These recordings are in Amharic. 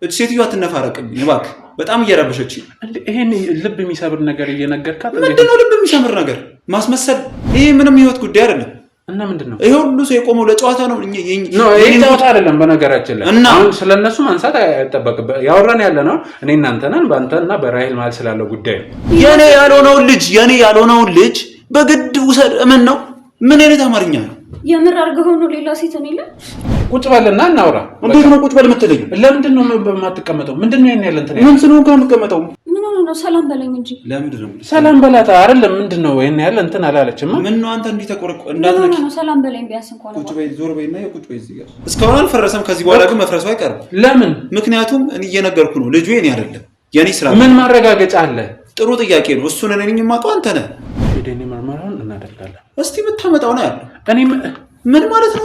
ሴትዮዋ አትነፋረቅብኝ እባክህ በጣም እየረበሸች ይሄን ልብ የሚሰብር ነገር እየነገርካት ምንድነው ልብ የሚሰብር ነገር ማስመሰል ይሄ ምንም ህይወት ጉዳይ አይደለም እና ምንድነው ይሄ ሁሉ ሰው የቆመው ለጨዋታ ነው ይሄ ጨዋታ አይደለም በነገራችን ላይ አሁን ስለነሱ ማንሳት አይጠበቅም ያወራን ያለ ነው እኔ እናንተ ነን ባንተና በራሂል ማለት ስላለው ጉዳይ የኔ ያልሆነው ልጅ በግድ ውሰድ ምን ነው ምን አይነት አማርኛ ነው የምር አርገው ነው ሌላ ሴት ነው ይላል ቁጭ በልና እናውራ እንዴት ነው ቁጭ በል የምትለኝ ለምንድን ነው የማትቀመጠው ምንድን ነው ይሄን ያለ እንትን ምን ስለሆነ ጋር የምትቀመጠው ምን ነው ሰላም በለኝ እንጂ ለምንድን ነው ሰላም በላታ አይደለም ምንድን ነው ይሄን ያለ እንትን አላለችም ምን ነው አንተ እንዴ ተቆረቆ እንዳትነኪ ነው ሰላም በለኝ ቢያንስ እንኳን ቁጭ በይ ዞር በይና ቁጭ በይ እዚህ ጋር እስካሁን አልፈረሰም ከዚህ በኋላ ግን መፍረሱ አይቀርም ለምን ምክንያቱም እኔ እየነገርኩ ነው ልጁ የኔ አይደለም የኔ ስራ ምን ማረጋገጫ አለ ጥሩ ጥያቄ ነው እሱን እኔ ነኝ የማውቀው አንተ ነህ ዲኤንኤ ምርመራውን እናደርጋለን እስቲ የምታመጣው ነው ያለው እኔ ምን ማለት ነው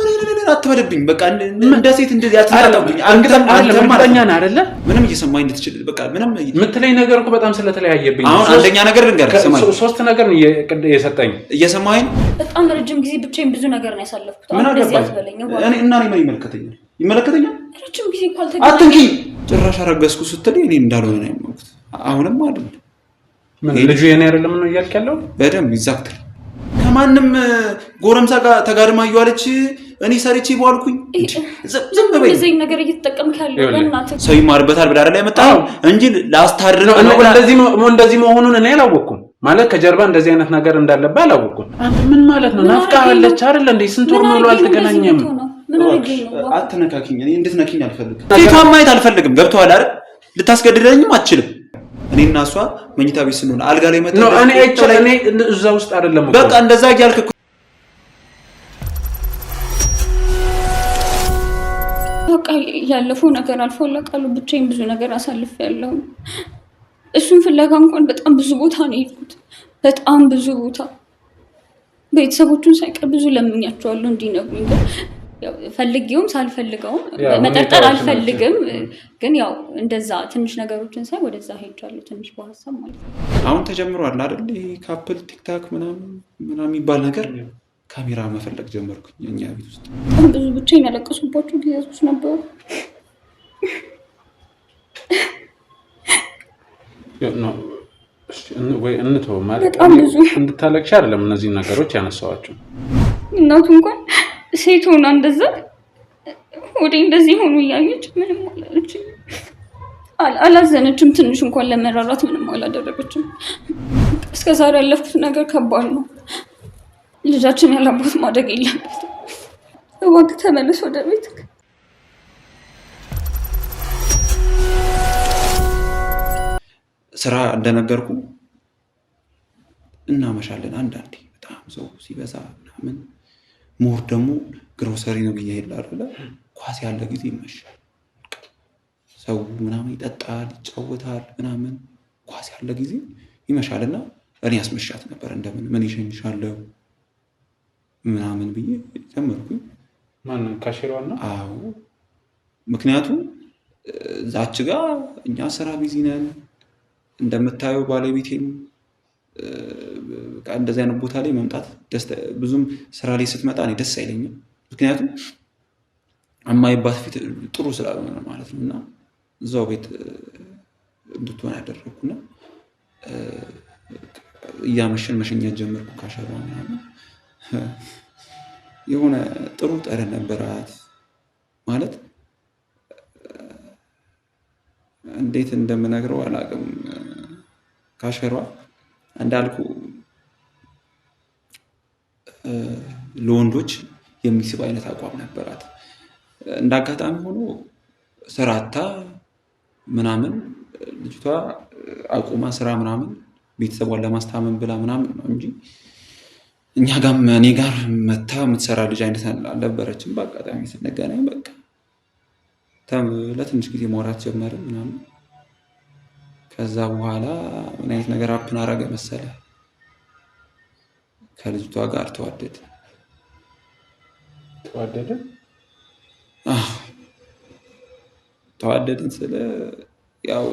አትበልብኝ በቃ እንደ ሴት እንደዚህ አትጣጣብኝ አንተም ማለኛ ነህ አይደለ ምንም እየሰማኝ እንድትችል በቃ ምንም የምትለኝ ነገር እኮ በጣም ስለተለያየብኝ አሁን አንደኛ ነገር ልንገርህ ሰማኝ ሶስት ነገር ነው የሰጠኝ እየሰማኝ በጣም ረጅም ጊዜ ብቻዬን ብዙ ነገር ነው ያሳለፍኩት አሁን እንደዚህ አትበለኝ እኔ እና እኔ ምን ይመለከተኛል ረጅም ጊዜ እኮ አልተገናኘንም አትንኪ ጭራሽ አረገዝኩ ስትል እኔ እንዳልሆነ ነው የማውቀው አሁንም አይደል ምን ልጁ የኔ አይደለም ነው እያልክ ያለው በደንብ ይዛክተል ከማንም ጎረምሳ ጋር ተጋድማ እያለች እኔ ሰርቼ ባልኩኝ ዝም በይ እዚህ ነገር እየተጠቀምክ ያለው በእናትህ ሰው ይማርበታል ብላ አይደል ያመጣው እንጂ ላስታርድ ነው እንደዚህ መሆኑን እኔ አላወቅኩም ማለት ከጀርባ እንደዚህ አይነት ነገር እንዳለበት አላወቅኩም አንተ ምን ማለት ነው ናፍቃለች አይደል እንዴ ስንት ወር ነው አልተገናኘም ምን አድርገኝ ነው አትነካኪኝ እኔ እንድትነኪኝ አልፈልግም ፊቷን ማየት አልፈልግም ገብቶሃል አይደል ልታስገድደኝም አትችልም እኔና እሷ መኝታ ቤት ስንሆን አልጋ ላይ መጣ ነው እኔ እዛ ውስጥ አይደለም በቃ እንደዛ እያልክ በቃ ያለፈው ነገር አልፏል ቃሉ ብቻዬን ብዙ ነገር አሳልፌያለሁ እሱን ፍለጋ እንኳን በጣም ብዙ ቦታ ነው የሄድኩት በጣም ብዙ ቦታ ቤተሰቦቹን ሳይቀር ብዙ ለምኛቸዋለሁ እንዲነግሩኝ ያው ፈልጌውም ሳልፈልገውም መጠርጠር አልፈልግም ግን ያው እንደዛ ትንሽ ነገሮችን ሳይ ወደዛ ሄጃለሁ ትንሽ በሐሳብ ማለት ነው አሁን ተጀምሯል አይደል ካፕል ቲክታክ ምናምን የሚባል ነገር ካሜራ መፈለግ ጀመርኩኝ እኛ ቤት ውስጥ ብዙ ብቻዬን ያለቀሱባቸው ጊዜዎች ነበሩ ወይ እንተው ማለት እንድታለቅሽ አይደለም እነዚህ ነገሮች ያነሳዋቸው እናቱ እንኳን ሴት ሆና እንደዛ ወደ እንደዚህ ሆኖ ያየች ምንም አላዘነችም ትንሽ እንኳን ለመራራት ምንም አላደረገችም እስከዛሬ ያለፍኩት ነገር ከባድ ነው ልጃችን ያላባት ማደግ የለበትም እባክህ ተመለስ ወደ ቤት ስራ እንደነገርኩ እናመሻለን አንዳንዴ በጣም ሰው ሲበዛ ምናምን ሞር ደግሞ ግሮሰሪ ነው ይሄዳል ኳስ ያለ ጊዜ ይመሻል ሰው ምናምን ይጠጣል ይጫወታል ምናምን ኳስ ያለ ጊዜ ይመሻልና እኔ ያስመሻት ነበር እንደምን ምን ይሸኝሻለሁ ምናምን ብዬ ጀመርኩኝ ማን ካሽራውና አዎ ምክንያቱም ዛች ጋር እኛ ስራ ቢዚ ነን እንደምታየው ባለቤቴም እንደዚህ አይነት ቦታ ላይ መምጣት ብዙም ስራ ላይ ስትመጣ እኔ ደስ አይለኝም ምክንያቱም አማይባት ፊት ጥሩ ስላልሆነ ማለት ነውና እዛው ቤት እንድትሆን ያደረኩና እያመሸን መሸኛት ጀመርኩ ካሸራው ምናምን የሆነ ጥሩ ጠረን ነበራት ማለት እንዴት እንደምነግረው አላውቅም ካሸራው እንዳልኩ ለወንዶች የሚስብ አይነት አቋም ነበራት እንዳጋጣሚ ሆኖ ስራታ ምናምን ልጅቷ አቁማ ስራ ምናምን ቤተሰቧን ለማስታመም ብላ ምናምን ነው እንጂ እኛ ጋር እኔ ጋር መታ የምትሰራ ልጅ አይነት አልነበረችም በአጋጣሚ ስንገናኝ በቃ ለትንሽ ጊዜ ማውራት ጀመርን ምናምን ከዛ በኋላ ምን አይነት ነገር አፕን አረገ መሰለ ከልጅቷ ጋር ተዋደድን ስለ ያው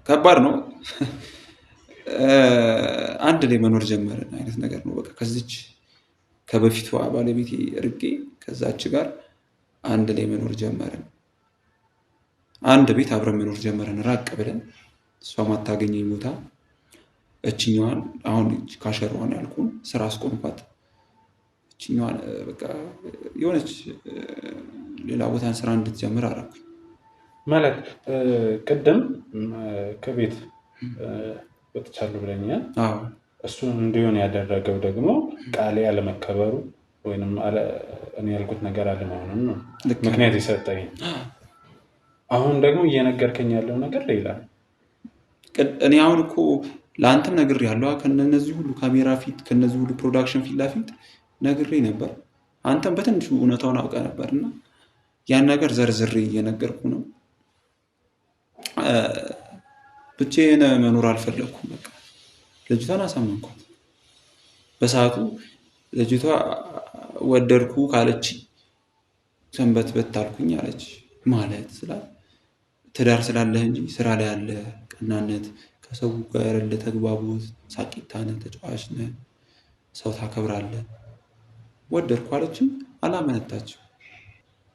ከባድ ነው አንድ ላይ መኖር ጀመርን አይነት ነገር ነው በቃ ከዚች ከበፊቷ ባለቤቴ ርቄ ከዛች ጋር አንድ ላይ መኖር ጀመርን። አንድ ቤት አብረን መኖር ጀመርን ራቅ ብለን። እሷ ማታገኘኝ ቦታ እችኛዋን አሁን ካሸሯን ያልኩን ስራ አስቆምኳት። እችኛዋን በቃ የሆነች ሌላ ቦታን ስራ እንድትጀምር አደረኩኝ። ማለት ቅድም ከቤት ወጥቻለሁ ብለኛል። እሱ እንዲሆን ያደረገው ደግሞ ቃሌ አለመከበሩ ወይም እኔ ያልኩት ነገር አለመሆኑን ነው ምክንያት የሰጠኝ። አሁን ደግሞ እየነገርከኝ ያለው ነገር ሌላ። እኔ አሁን እኮ ለአንተም ነግሬሃለሁ። ከነዚህ ሁሉ ካሜራ ፊት ከነዚህ ሁሉ ፕሮዳክሽን ፊት ለፊት ነግሬ ነበር። አንተም በትንሹ እውነታውን አውቀ ነበር እና ያን ነገር ዘርዝሬ እየነገርኩ ነው። ብቻዬን መኖር አልፈለግኩም። በቃ ልጅቷን አሳመንኳት። በሰዓቱ ልጅቷ ወደድኩ ካለች ሰንበት በት አልኩኝ አለች። ማለት ስላል ትዳር ስላለህ እንጂ ስራ ላይ ያለ ቀናነት፣ ከሰው ጋር ያለ ተግባቦት፣ ሳቂታ ነህ፣ ተጫዋች ነህ፣ ሰው ታከብራለህ። ወደድኩ አለችም። አላመነታችም።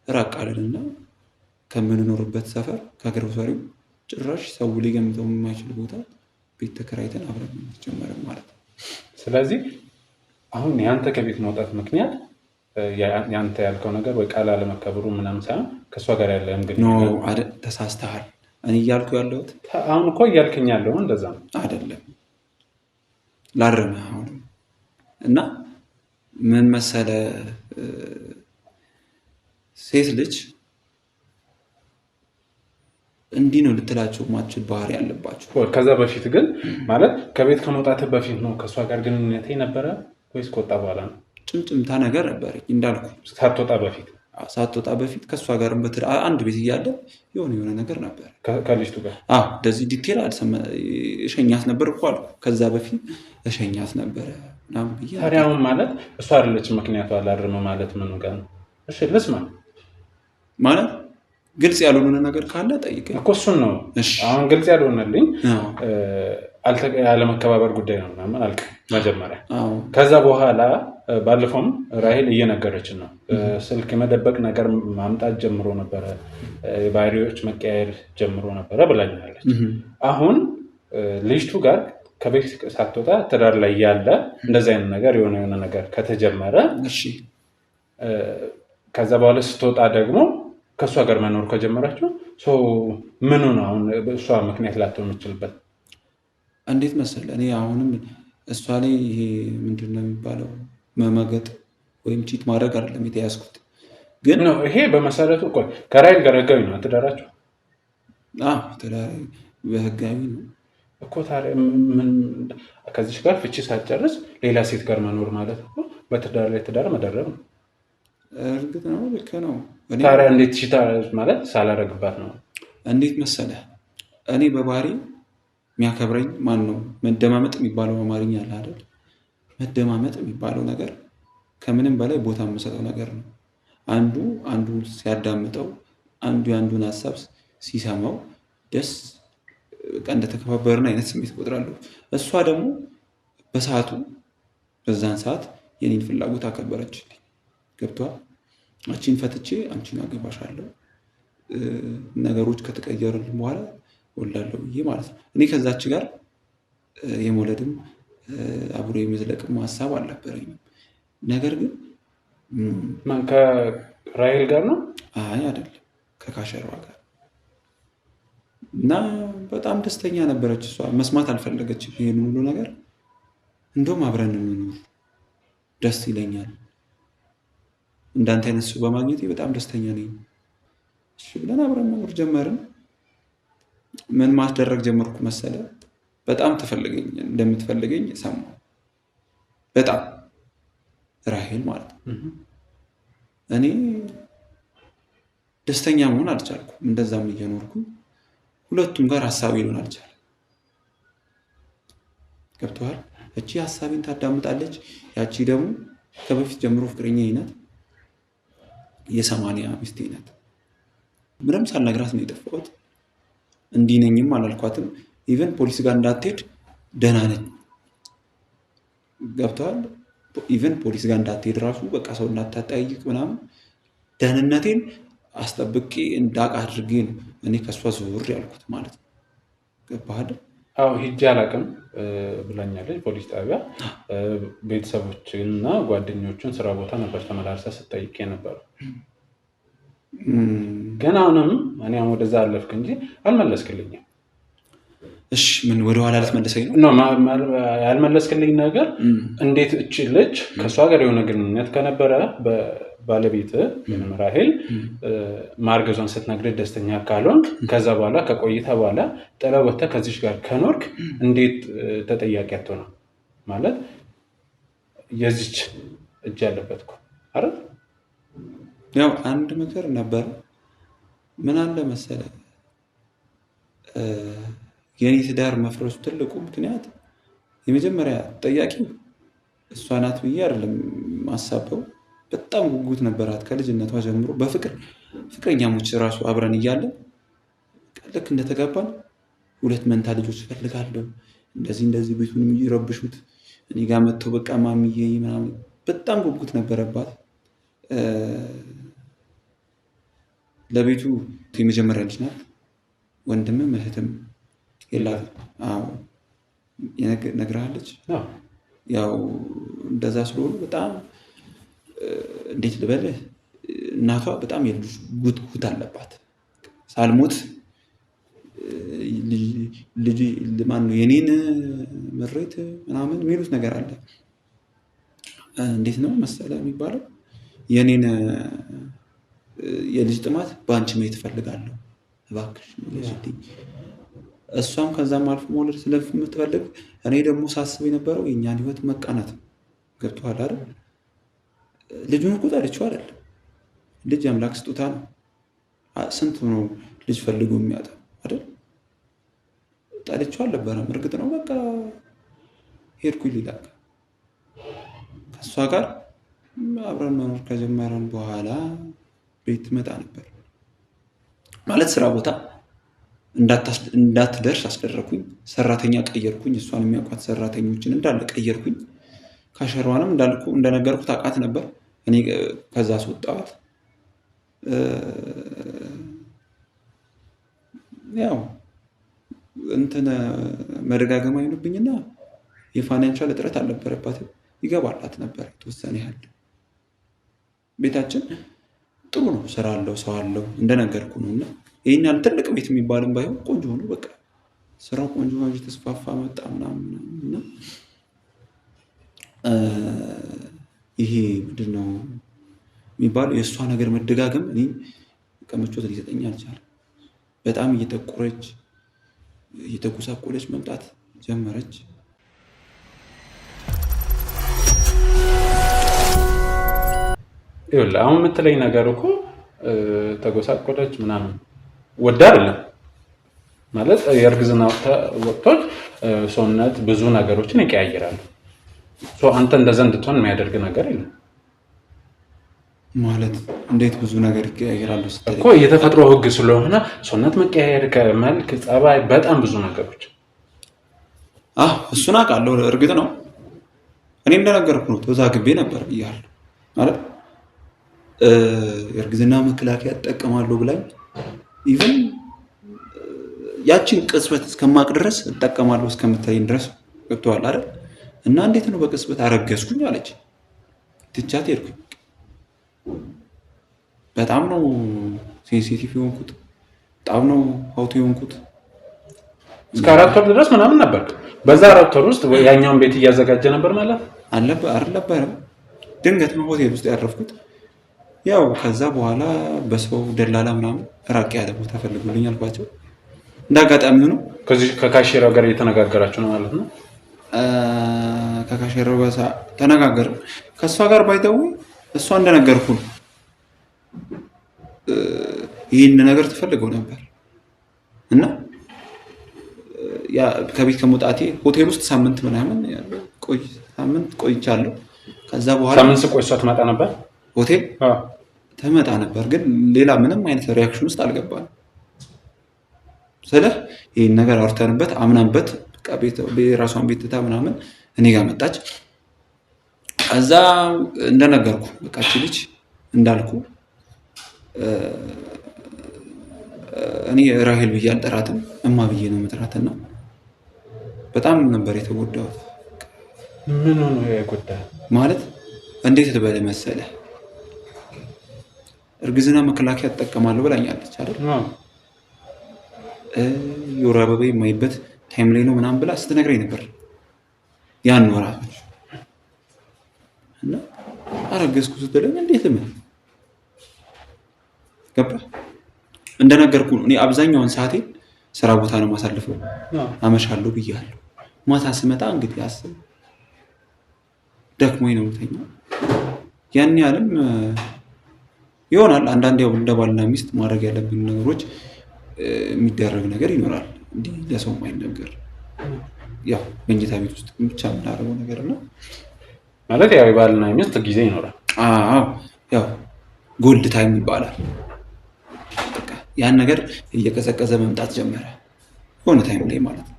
ራቅ አለንና ከምንኖርበት ሰፈር ከግሮሰሪው ጭራሽ ሰው ሊገምተው የማይችል ቦታ ቤት ተከራይተን አብረን ጀመርን ማለት ነው። ስለዚህ አሁን የአንተ ከቤት መውጣት ምክንያት ያንተ ያልከው ነገር ወይ ቃል አለመከበሩ ምናምን ሳይሆን ከእሷ ጋር ያለ እንግዲህ ተሳስተሃል። እኔ እያልኩ ያለሁት አሁን እኮ እያልከኝ ያለው እንደዛ ነው አይደለም። ላርምህ አሁን እና ምን መሰለ ሴት ልጅ እንዲህ ነው ልትላቸው ማችል ባህሪ ያለባቸው። ከዛ በፊት ግን ማለት ከቤት ከመውጣት በፊት ነው ከእሷ ጋር ግንኙነት ነበረ ወይስ ከወጣ በኋላ ነው? ጭምጭምታ ነገር ነበር እንዳልኩ። ሳትወጣ በፊት ከእሷ ጋር አንድ ቤት እያለ የሆነ ነገር ነበር ከልጅቱ ጋር። እንደዚህ ዲቴል እሸኛት ነበር እኮ አልኩ። ከዛ በፊት እሸኛት ነበረ ምናምን ብዬ። ታዲያ አሁን ማለት እሷ አይደለች ምክንያቱ አላርም ማለት ምኑ ጋር ነው? እሺ ልስማ ማለት ግልጽ ያልሆነ ነገር ካለ ጠይቀኝ እኮ እሱን ነው። አሁን ግልጽ ያልሆነልኝ ያለመከባበር ጉዳይ ነው ምናምን አልክ መጀመሪያ። ከዛ በኋላ ባለፈውም ራሄል እየነገረችን ነው ስልክ የመደበቅ ነገር ማምጣት ጀምሮ ነበረ፣ የባህሪዎች መቀያየር ጀምሮ ነበረ ብላኛለች። አሁን ልጅቱ ጋር ከቤት ሳትወጣ ትዳር ላይ ያለ እንደዚህ አይነት ነገር የሆነ ነገር ከተጀመረ ከዛ በኋላ ስትወጣ ደግሞ ከእሷ ጋር መኖር ከጀመራችሁ ምኑ ነው አሁን እሷ ምክንያት ላትሆን የምችልበት? እንዴት መሰለህ እኔ አሁንም እሷ ላይ ይሄ ምንድን ነው የሚባለው መመገጥ ወይም ቺት ማድረግ አይደለም የተያዝኩት። ግን ነው ይሄ በመሰረቱ እኮ ከራይል ጋር ህጋዊ ነው ትዳራችሁ? በህጋዊ ነው እኮ። ታዲያ ምን ከዚች ጋር ፍቺ ሳትጨርስ ሌላ ሴት ጋር መኖር ማለት እኮ በትዳር ላይ ትዳር መደረብ ነው። እርግጥ ነው ልክ ነው። ታዲያ እንዴት ሽታ ማለት ሳላረግባት ነው? እንዴት መሰለህ እኔ በባህሪ የሚያከብረኝ ማን ነው? መደማመጥ የሚባለው አማርኛ አለ አይደል? መደማመጥ የሚባለው ነገር ከምንም በላይ ቦታ የምሰጠው ነገር ነው። አንዱ አንዱን ሲያዳምጠው፣ አንዱ የአንዱን ሀሳብ ሲሰማው ደስ እንደተከባበርን አይነት ስሜት እቆጥራለሁ። እሷ ደግሞ በሰዓቱ በዛን ሰዓት የኔን ፍላጎት አከበረችልኝ። ገብቷል? አንቺን ፈትቼ አንቺን አገባሻለሁ ነገሮች ከተቀየሩልኝ በኋላ ወላለሁ ብዬ ማለት ነው። እኔ ከዛች ጋር የመውለድም አብሮ የመዝለቅም ሀሳብ አልነበረኝም። ነገር ግን ከራሄል ጋር ነው? አይ አይደለም፣ ከካሸሯ ጋር እና በጣም ደስተኛ ነበረች። እሷ መስማት አልፈለገችም ይሄን ሁሉ ነገር። እንደውም አብረን እንኑር ደስ ይለኛል፣ እንዳንተ አይነት ሰው በማግኘቴ በጣም ደስተኛ ነኝ እሺ ብለን አብረን መኖር ጀመርን። ምን ማስደረግ ጀመርኩ መሰለ? በጣም እንደምትፈልገኝ ሰማሁ። በጣም ራሄል ማለት ነው። እኔ ደስተኛ መሆን አልቻልኩም። እንደዛም እየኖርኩ ሁለቱም ጋር ሀሳቤ ሊሆን አልቻለም። ገብቶሃል? እቺ ሀሳቤን ታዳምጣለች፣ ያቺ ደግሞ ከበፊት ጀምሮ ፍቅረኛ ናት፣ የ80 ሚስቴ ናት። ምንም ሳልነግራት ነው የጠፋሁት። እንዲህ ነኝም አላልኳትም። ኢቨን ፖሊስ ጋር እንዳትሄድ ደህና ነኝ። ገብቶሃል? ኢቨን ፖሊስ ጋር እንዳትሄድ ራሱ በቃ ሰው እንዳታጠያይቅ ምናምን ደህንነቴን አስጠብቄ እንዳውቅ አድርጌ ነው እኔ ከእሷ ዞር ያልኩት ማለት ነው። ገባህ አይደል? አዎ ሂጄ አላውቅም ብላኛለች ፖሊስ ጣቢያ። ቤተሰቦችና ጓደኞቹን ስራ ቦታ ነበር ተመላልሳ ስጠይቅ የነበረው። ግን አሁንም እኔ ወደዛ አለፍክ እንጂ አልመለስክልኝም። እሺ ምን ወደኋላ ልትመልሰኝ ነው? ያልመለስክልኝ ነገር እንዴት እች ልጅ ከእሷ ጋር የሆነ ግንኙነት ከነበረ ባለቤት ወይም ራሄል ማርገዟን ስትነግርህ ደስተኛ ካልሆንክ ከዛ በኋላ ከቆይታ በኋላ ጥለህ ወጥተህ ከዚች ጋር ከኖርክ እንዴት ተጠያቂ አትሆንም? ማለት የዚች እጅ ያለበት እኮ አይደል? ያው አንድ ምክር ነበር። ምን አለ መሰለህ የኔ ትዳር መፍረሱ ትልቁ ምክንያት የመጀመሪያ ጠያቂው እሷ ናት ብዬ አይደለም ማሳበው። በጣም ጉጉት ነበራት ከልጅነቷ ጀምሮ ፍቅረኛሞች ራሱ አብረን እያለን ልክ እንደተጋባን 2 መንታ ልጆች እፈልጋለሁ እንደዚህ ቤቱን የሚረብሹት እኔ ጋር መጥተው በቃ ማሚዬ ምናምን በጣም ጉጉት ነበረባት። ለቤቱ የመጀመሪያ ልጅ ናት። ወንድምም እህትም የላትም። አዎ ነግረሃለች። ያው እንደዛ ስለሆኑ በጣም እንዴት ልበልህ እናቷ በጣም የልጅ ጉትጉት አለባት። ሳልሞት ልጅ ማነው የኔን ምሬት ምናምን የሚሉት ነገር አለ። እንዴት ነው መሰለህ የሚባለው የኔን የልጅ ጥማት በአንቺ ማየት እፈልጋለሁ እባክሽ ልጅልኝ። እሷም ከዛም አልፎ መውለድ ስለምትፈልግ እኔ ደግሞ ሳስብ የነበረው የእኛን ህይወት መቃናት ነው። ገብቶሃል አይደል? ልጁን እኮ ጠልቼው አይደለም። ልጅ የአምላክ ስጦታ ነው። ስንት ነው ልጅ ፈልጎ የሚያጣው አይደል? ጠልቼው አልነበረም። እርግጥ ነው በቃ ሄድኩኝ ሌላ ከእሷ ጋር አብረን መኖር ከጀመረን በኋላ ቤት ትመጣ ነበር ማለት ስራ ቦታ እንዳትደርስ አስደረኩኝ። ሰራተኛ ቀየርኩኝ። እሷን የሚያውቋት ሰራተኞችን እንዳለ ቀየርኩኝ። ካሸሯንም እንደነገርኩ ታውቃት ነበር። እኔ ከዛ አስወጣኋት። ያው እንትን መደጋገም አይሆንብኝና የፋይናንሻል እጥረት አልነበረባትም። ይገባላት ነበር የተወሰነ ያህል። ቤታችን ጥሩ ነው። ስራ አለው፣ ሰው አለው እንደነገርኩ ነው። እና ይህን ያህል ትልቅ ቤት የሚባልም ባይሆን ቆንጆ ሆኖ በቃ ስራው ቆንጆ ሆኖ የተስፋፋ መጣ ምናምን እና ይሄ ምንድን ነው የሚባለው የእሷ ነገር መደጋገም እኔ ምቾት ሊሰጠኝ አልቻለም። በጣም እየጠቆረች እየተጎሳቆለች መምጣት ጀመረች። ይኸውልህ አሁን የምትለኝ ነገር እኮ ተጎሳቆለች ምናምን ወዳ አይደለም ማለት የእርግዝና ወቅቶች ሰውነት ብዙ ነገሮችን ይቀያይራሉ። አንተ እንደዛ እንድትሆን የሚያደርግ ነገር የለም ማለት። እንዴት ብዙ ነገር ይቀያይራሉ እኮ የተፈጥሮ ህግ ስለሆነ ሰውነት መቀያየር ከመልክ ጸባይ በጣም ብዙ ነገሮች እሱን አውቃለሁ። እርግጥ ነው እኔ እንደነገርኩ ነው ተወዛግቤ ነበር ብያለሁ ማለት የእርግዝና መከላከያ እጠቀማለሁ ብላኝ ኢቭን ያችን ቅጽበት እስከማቅ ድረስ እጠቀማለሁ እስከምትለኝ ድረስ ገብቶሃል አይደል? እና እንዴት ነው በቅጽበት አረገዝኩኝ አለች። ትቻት ሄድኩኝ። በጣም ነው ሴንሲቲቭ የሆንኩት። በጣም ነው ሀውቱ የሆንኩት። እስከ 4 ወር ድረስ ምናምን ነበር። በዛ 4 ወር ውስጥ ያኛውን ቤት እያዘጋጀ ነበር ማለት አልነበረም። ድንገት ነው ሆቴል ውስጥ ያረፍኩት። ያው ከዛ በኋላ በሰው ደላላ ምናምን ራቅ ያለ ቦታ ፈልጉልኝ አልኳቸው። እንዳጋጣሚ ሆኖ ከካሼራው ጋር እየተነጋገራችሁ ነው ማለት ነው? ከካሼራው ጋር ተነጋገር። ከእሷ ጋር ባይተው እሷ እንደነገርኩ ነው ይህን ነገር ትፈልገው ነበር እና ከቤት ከመውጣቴ ሆቴል ውስጥ ሳምንት ምናምን ሳምንት ቆይቻለሁ። ከዛ በኋላ ሳምንት ስቆይ እሷ ትመጣ ነበር ሆቴል ትመጣ ነበር፣ ግን ሌላ ምንም አይነት ሪያክሽን ውስጥ አልገባንም። ይህን ነገር አውርተንበት አምናንበት የራሷን ቤት ትታ ምናምን እኔ ጋር መጣች። ከዛ እንደነገርኩ በቃ ልጅ እንዳልኩ እኔ ራሄል ብዬ አልጠራትም፣ እማ ብዬ ነው የምጠራትና በጣም ነበር የተጎዳሁት። ምን ነው የጎዳ ማለት እንዴት ልበል መሰለህ፣ እርግዝና መከላከያ ትጠቀማለሁ ብላኛለች አይደል? የወር አበባ የማይበት ታይም ላይ ነው ምናምን ብላ ስትነግረኝ ነበር ያን ወራቶች እና አረገዝኩ ስትለኝ እንዴት ምን ገባ። እንደነገርኩ እኔ አብዛኛውን ሰዓቴን ስራ ቦታ ነው ማሳልፈው፣ አመሻለሁ ብያለሁ። ማታ ስመጣ እንግዲህ አስብ ደክሞኝ ነው የምተኛው። ያን ያህልም ይሆናል። አንዳንዴ ያው እንደ ባልና ሚስት ማድረግ ያለብን ነገሮች የሚደረግ ነገር ይኖራል፣ እንዲህ ለሰው የማይነገር ያው መኝታ ቤት ውስጥ ብቻ የምናደርገው ነገር ነው ማለት ያው የባልና ሚስት ጊዜ ይኖራል። አዎ ያው ጎልድ ታይም ይባላል። ያን ነገር እየቀዘቀዘ መምጣት ጀመረ የሆነ ታይም ላይ ማለት ነው።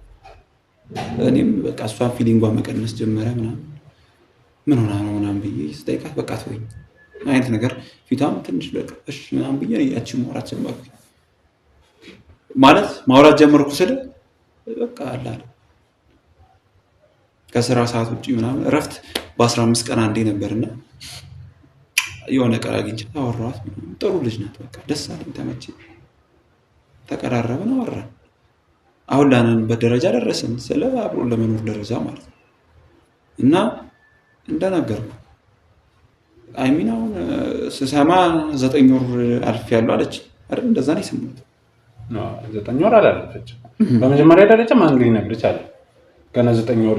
እኔም በቃ እሷን ፊሊንጓ መቀነስ ጀመረ ምናምን። ምን ሆና ነው ምናምን ብዬ ስጠይቃት በቃ ተወኝ አይነት ነገር ፊቷም ትንሽ በቃ እሺ ምናምን ብዬ ያቺን ማውራት ጀመርኩኝ። ማለት ማውራት ጀመርኩ ስለ በቃ አላለ ከስራ ሰዓት ውጭ ምናምን እረፍት በ15 ቀን አንዴ ነበርና የሆነ ቀን አግኝቼ አወራኋት። ጥሩ ልጅ ናት፣ በቃ ደስ አለኝ፣ ተመቸኝ፣ ተቀራረብን፣ አወራን። አሁን ላንንበት ደረጃ ደረስን፣ ስለ አብሮ ለመኖር ደረጃ ማለት ነው። እና እንደነገርኩ አይሚን አሁን ስሰማ 9 ወር አልፌያለሁ አለች አይደል? እንደዛ ነው የሰማሁት። 9 ወር አላለፈችም። በመጀመሪያ ደረጃ ማን ሊነግር ይችላል? ገና 9 ወር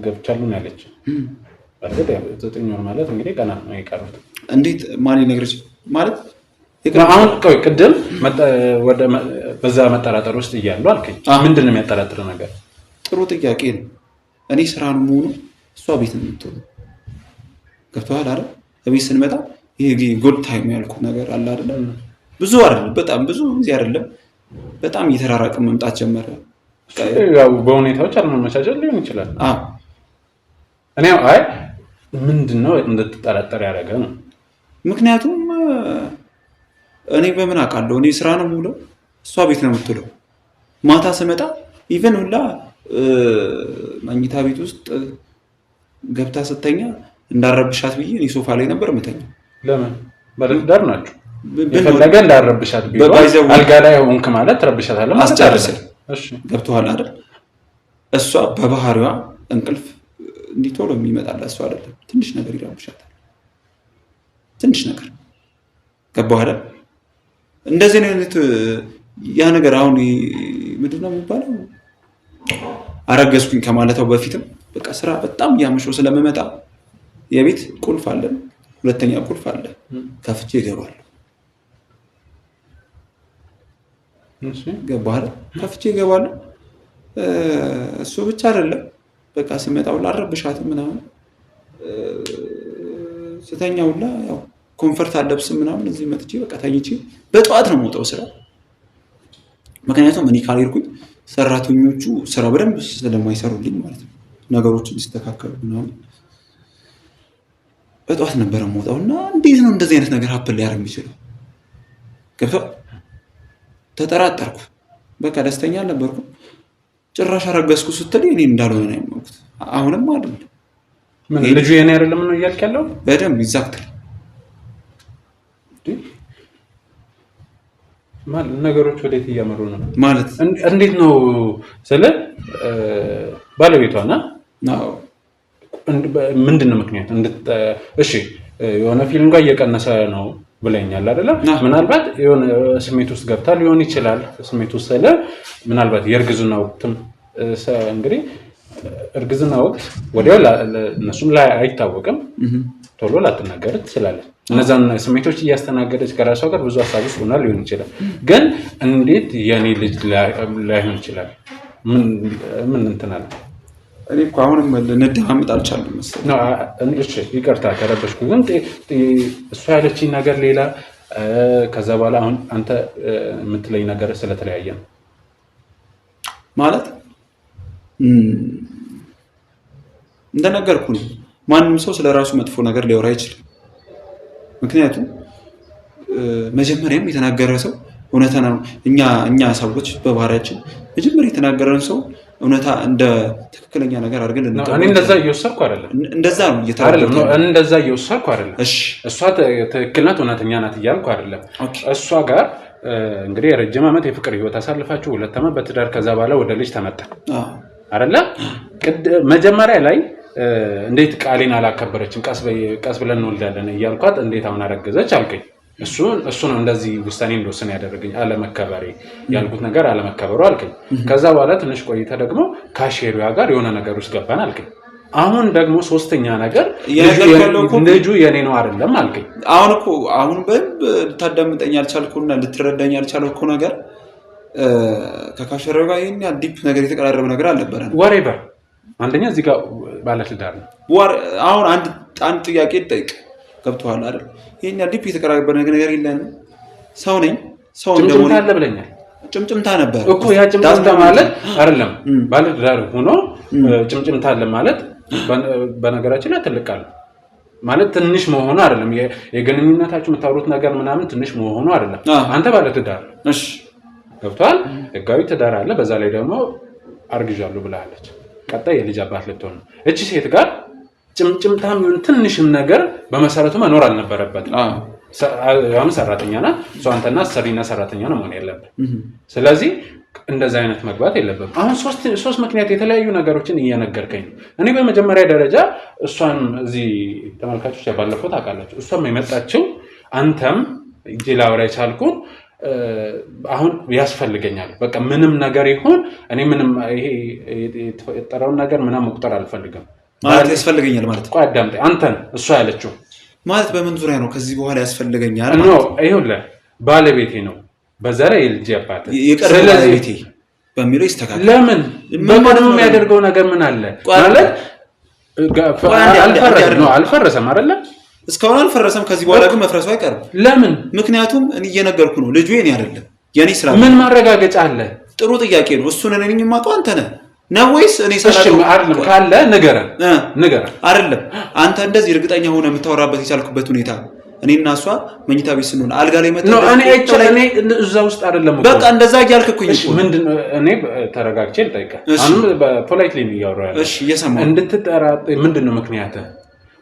ገብቻለሁ ነው ያለች። በእርግጥ 9 ወር ማለት እንግዲህ ገና ነው የቀሩት። እንዴት ማን ሊነግር ይችላል ማለት? አሁን ቆይ ቅድም ወደ በዛ መጠራጠር ውስጥ እያሉ አልከኝ። ምንድን ነው የሚያጠራጥር ነገር? ጥሩ ጥያቄ ነው። እኔ ስራ ነው መሆኑ እሷ ቤት ነው የምትሆነው። ገብቶሃል አይደል? ቤት ስንመጣ ይሄ ጎልድ ታይም ያልኩ ነገር አለ አይደል? ብዙ አይደለም፣ በጣም ብዙ ጊዜ አይደለም፣ በጣም እየተራራቀ መምጣት ጀመረ። ያው በሁኔታዎች አለመመቻቸት ሊሆን ይችላል። እኔ ምንድነው እንድትጠራጠር ያደረገ ነው? ምክንያቱም እኔ በምን አውቃለሁ? እኔ ስራ ነው የምውለው፣ እሷ ቤት ነው የምትውለው። ማታ ስመጣ ኢቨን ሁላ መኝታ ቤት ውስጥ ገብታ ስተኛ እንዳረብሻት ብዬ እኔ ሶፋ ላይ ነበር የምተኛው። ለምን? ባለትዳር ናችሁ። የፈለገ እንዳረብሻት ቢሆን አልጋ ላይ ሆንክ ማለት ትረብሻታለህ ማለት አስጨርሰን። ገብቶሃል አይደል? እሷ በባህሪዋ እንቅልፍ እንዲህ ቶሎ የሚመጣላት እሷ አይደለም። ትንሽ ነገር ይረብሻታል፣ ትንሽ ነገር። ገባህ አይደል? እንደዚህ አይነት ያ ነገር አሁን ምንድን ነው የሚባለው? አረገዝኩኝ ከማለታው በፊትም በቃ ስራ በጣም እያመሸው ስለምመጣ የቤት ቁልፍ አለን፣ ሁለተኛ ቁልፍ አለ፣ ከፍቼ እገባለሁ። ገባህ አይደል? ከፍቼ እገባለሁ። እሱ ብቻ አይደለም በቃ ስመጣ ሁላ አረብሻትም ምናምን፣ ስተኛ ሁላ ያው ኮንፈርት አለብስም ምናምን፣ እዚህ መጥቼ በቃ ተኝቼ በጠዋት ነው የምወጣው ስራ። ምክንያቱም እኔ ካልሄድኩኝ ሰራተኞቹ ስራ በደንብ ስለማይሰሩልኝ ማለት ነው፣ ነገሮች እንዲስተካከሉ ምናምን በጠዋት ነበረ የምወጣው። እና እንዴት ነው እንደዚህ አይነት ነገር ሀፕን ሊያደርግ የሚችለው? ገብቶሃል? ተጠራጠርኩ። በቃ ደስተኛ አልነበርኩም። ጭራሽ አረገዝኩ ስትል እኔ እንዳልሆነ ነው ያመንኩት። አሁንም አይደለም ምን ልጁ የኔ አይደለም ነው እያልክ ያለው? በደንብ ይዛክታል ማለት ነገሮች ወዴት እያመሩ ነው ማለት እንዴት ነው ስለ ባለቤቷና ምንድነው ምክንያት እሺ የሆነ ፊልም ጋር እየቀነሰ ነው ብለኛል አይደለ? ምናልባት የሆነ ስሜት ውስጥ ገብታ ሊሆን ይችላል። ስሜት ውስጥ ስለ ምናልባት የእርግዝና ወቅትም እንግዲህ እርግዝና ወቅት ወዲያው እነሱም ላይ አይታወቅም፣ ቶሎ ላትናገር ትችላለች። እነዛን ስሜቶች እያስተናገደች ከራሷ ጋር ብዙ ሀሳብ ውስጥ ሆና ሊሆን ይችላል። ግን እንዴት የኔ ልጅ ላይሆን ይችላል? ምን እንትን አለ? እኔ እኮ አሁንም ልንደማመጥ አልቻልንም መሰለኝ። እሺ ይቅርታ ከረበሽኩ። ግን እሷ ያለችኝ ነገር ሌላ፣ ከዛ በኋላ አሁን አንተ የምትለኝ ነገር ስለተለያየ ነው ማለት እንደነገርኩ ነው። ማንም ሰው ስለራሱ መጥፎ ነገር ሊያወራ አይችልም። ምክንያቱም መጀመሪያም የተናገረ ሰው እውነታ ነው። እኛ ሰዎች በባህሪያችን መጀመሪያ የተናገረን ሰው እውነታ እንደ ትክክለኛ ነገር አድርገን እኔ እንደዛ እየወሰድኩ አይደለም። እንደዛ ነው እንደዛ እየወሰድኩ አይደለም። እሷ ትክክል ናት እውነተኛ ናት እያልኩ አይደለም። እሷ ጋር እንግዲህ የረጅም ዓመት የፍቅር ህይወት አሳልፋችሁ 2 ዓመት በትዳር ከዛ በኋላ ወደ ልጅ ተመጣ አይደለ? መጀመሪያ ላይ እንዴት ቃሌን አላከበረችም ቀስ ብለን እንወልዳለን እያልኳት እንዴት አሁን አረገዘች አልከኝ። እሱ ነው እንደዚህ ውሳኔ እንደወሰነ ያደረገኝ አለመከበሬ ያልኩት ነገር አለመከበሩ አልከኝ። ከዛ በኋላ ትንሽ ቆይተ ደግሞ ካሼሪያ ጋር የሆነ ነገር ውስጥ ገባን አልከኝ። አሁን ደግሞ ሶስተኛ ነገር ልጁ የኔ ነው አይደለም አልከኝ። አሁን ልታዳምጠኝ አልቻልኩና ልትረዳኝ አልቻልኩ ነገር ከካሼሪያ ጋር ይሄን ዲፕ ነገር የተቀራረበ ነገር አልነበረም። ወሬበር አንደኛ እዚህ ጋር ባለትዳር ነው። አሁን አንድ ጥያቄ ልጠይቅ ገብቶሃል አይደል? ይሄን ዲፕ የተቀራረበ ነገር የለንም። ሰው ነኝ ሰው ጭምጭምታ አለ ብለኛል። ጭምጭምታ ነበር እኮ ያ ጭምጭምታ ማለት አይደለም ባለትዳር ሆኖ ጭምጭምታ አለ ማለት በነገራችን ላይ ትልቅ አለ ማለት ትንሽ መሆኑ አይደለም። የግንኙነታችሁ የምታወሩት ነገር ምናምን ትንሽ መሆኑ አይደለም። አንተ ባለትዳር እሺ ገብቶሃል? ህጋዊ ትዳር አለ። በዛ ላይ ደግሞ አርግዣለሁ ብላለች። ቀጣይ የልጅ አባት ልትሆን ነው። እቺ ሴት ጋር ጭምጭምታም ይሁን ትንሽም ነገር በመሰረቱ መኖር አልነበረበትም። ያም ሰራተኛ ናት እሷ፣ አንተና ሰሪና ሰራተኛ ነው መሆን ያለበት። ስለዚህ እንደዛ አይነት መግባት የለበትም። አሁን ሶስት ምክንያት የተለያዩ ነገሮችን እየነገርከኝ ነው። እኔ በመጀመሪያ ደረጃ እሷን እዚህ ተመልካቾች ባለፈው ታውቃላችሁ፣ እሷም የመጣችው አንተም እጄ ላወራ የቻልኩት አሁን ያስፈልገኛል። በቃ ምንም ነገር ይሁን እኔ ምንም ይሄ የተፈጠረውን ነገር ምናምን መቁጠር አልፈልግም ማለት ያስፈልገኛል ማለት ቆይ አዳምጠኝ። አንተን እሷ ያለችው ማለት በምን ዙሪያ ነው? ከዚህ በኋላ ያስፈልገኛል ነው ይኸውልህ፣ ባለቤቴ ነው በዛ ላይ የልጅ አባት የቀረበ ባለቤቴ በሚለው ይስተካከል። ለምን በማንም የሚያደርገው ነገር ምን አለ ማለት አልፈረሰም አይደለ? እስካሁን አልፈረሰም። ከዚህ በኋላ ግን መፍረሱ አይቀርም። ለምን? ምክንያቱም እኔ እየነገርኩ ነው፣ ልጁ የኔ አይደለም የኔ ስራ። ምን ማረጋገጫ አለ? ጥሩ ጥያቄ ነው። እሱን እኔ ነኝ የማውቀው አንተ ነህ ነው ወይስ እኔ ሰላም አይደለም ካለ ንገረን አይደለም አንተ እንደዚህ እርግጠኛ ሆነ የምታወራበት የቻልኩበት ሁኔታ እኔና እሷ መኝታ ቤት ስንሆን አልጋ ላይ መጣ ነው። እኔ እዛ ውስጥ አይደለም በቃ እንደዛ እያልኩኝ እሺ ምንድነው? እኔ ተረጋግቼ ልጠይቅህ። አሁን በፖላይትሊ ነው ያወራው። እሺ እየሰማሁ እንድትጠራጥ ምንድነው ምክንያት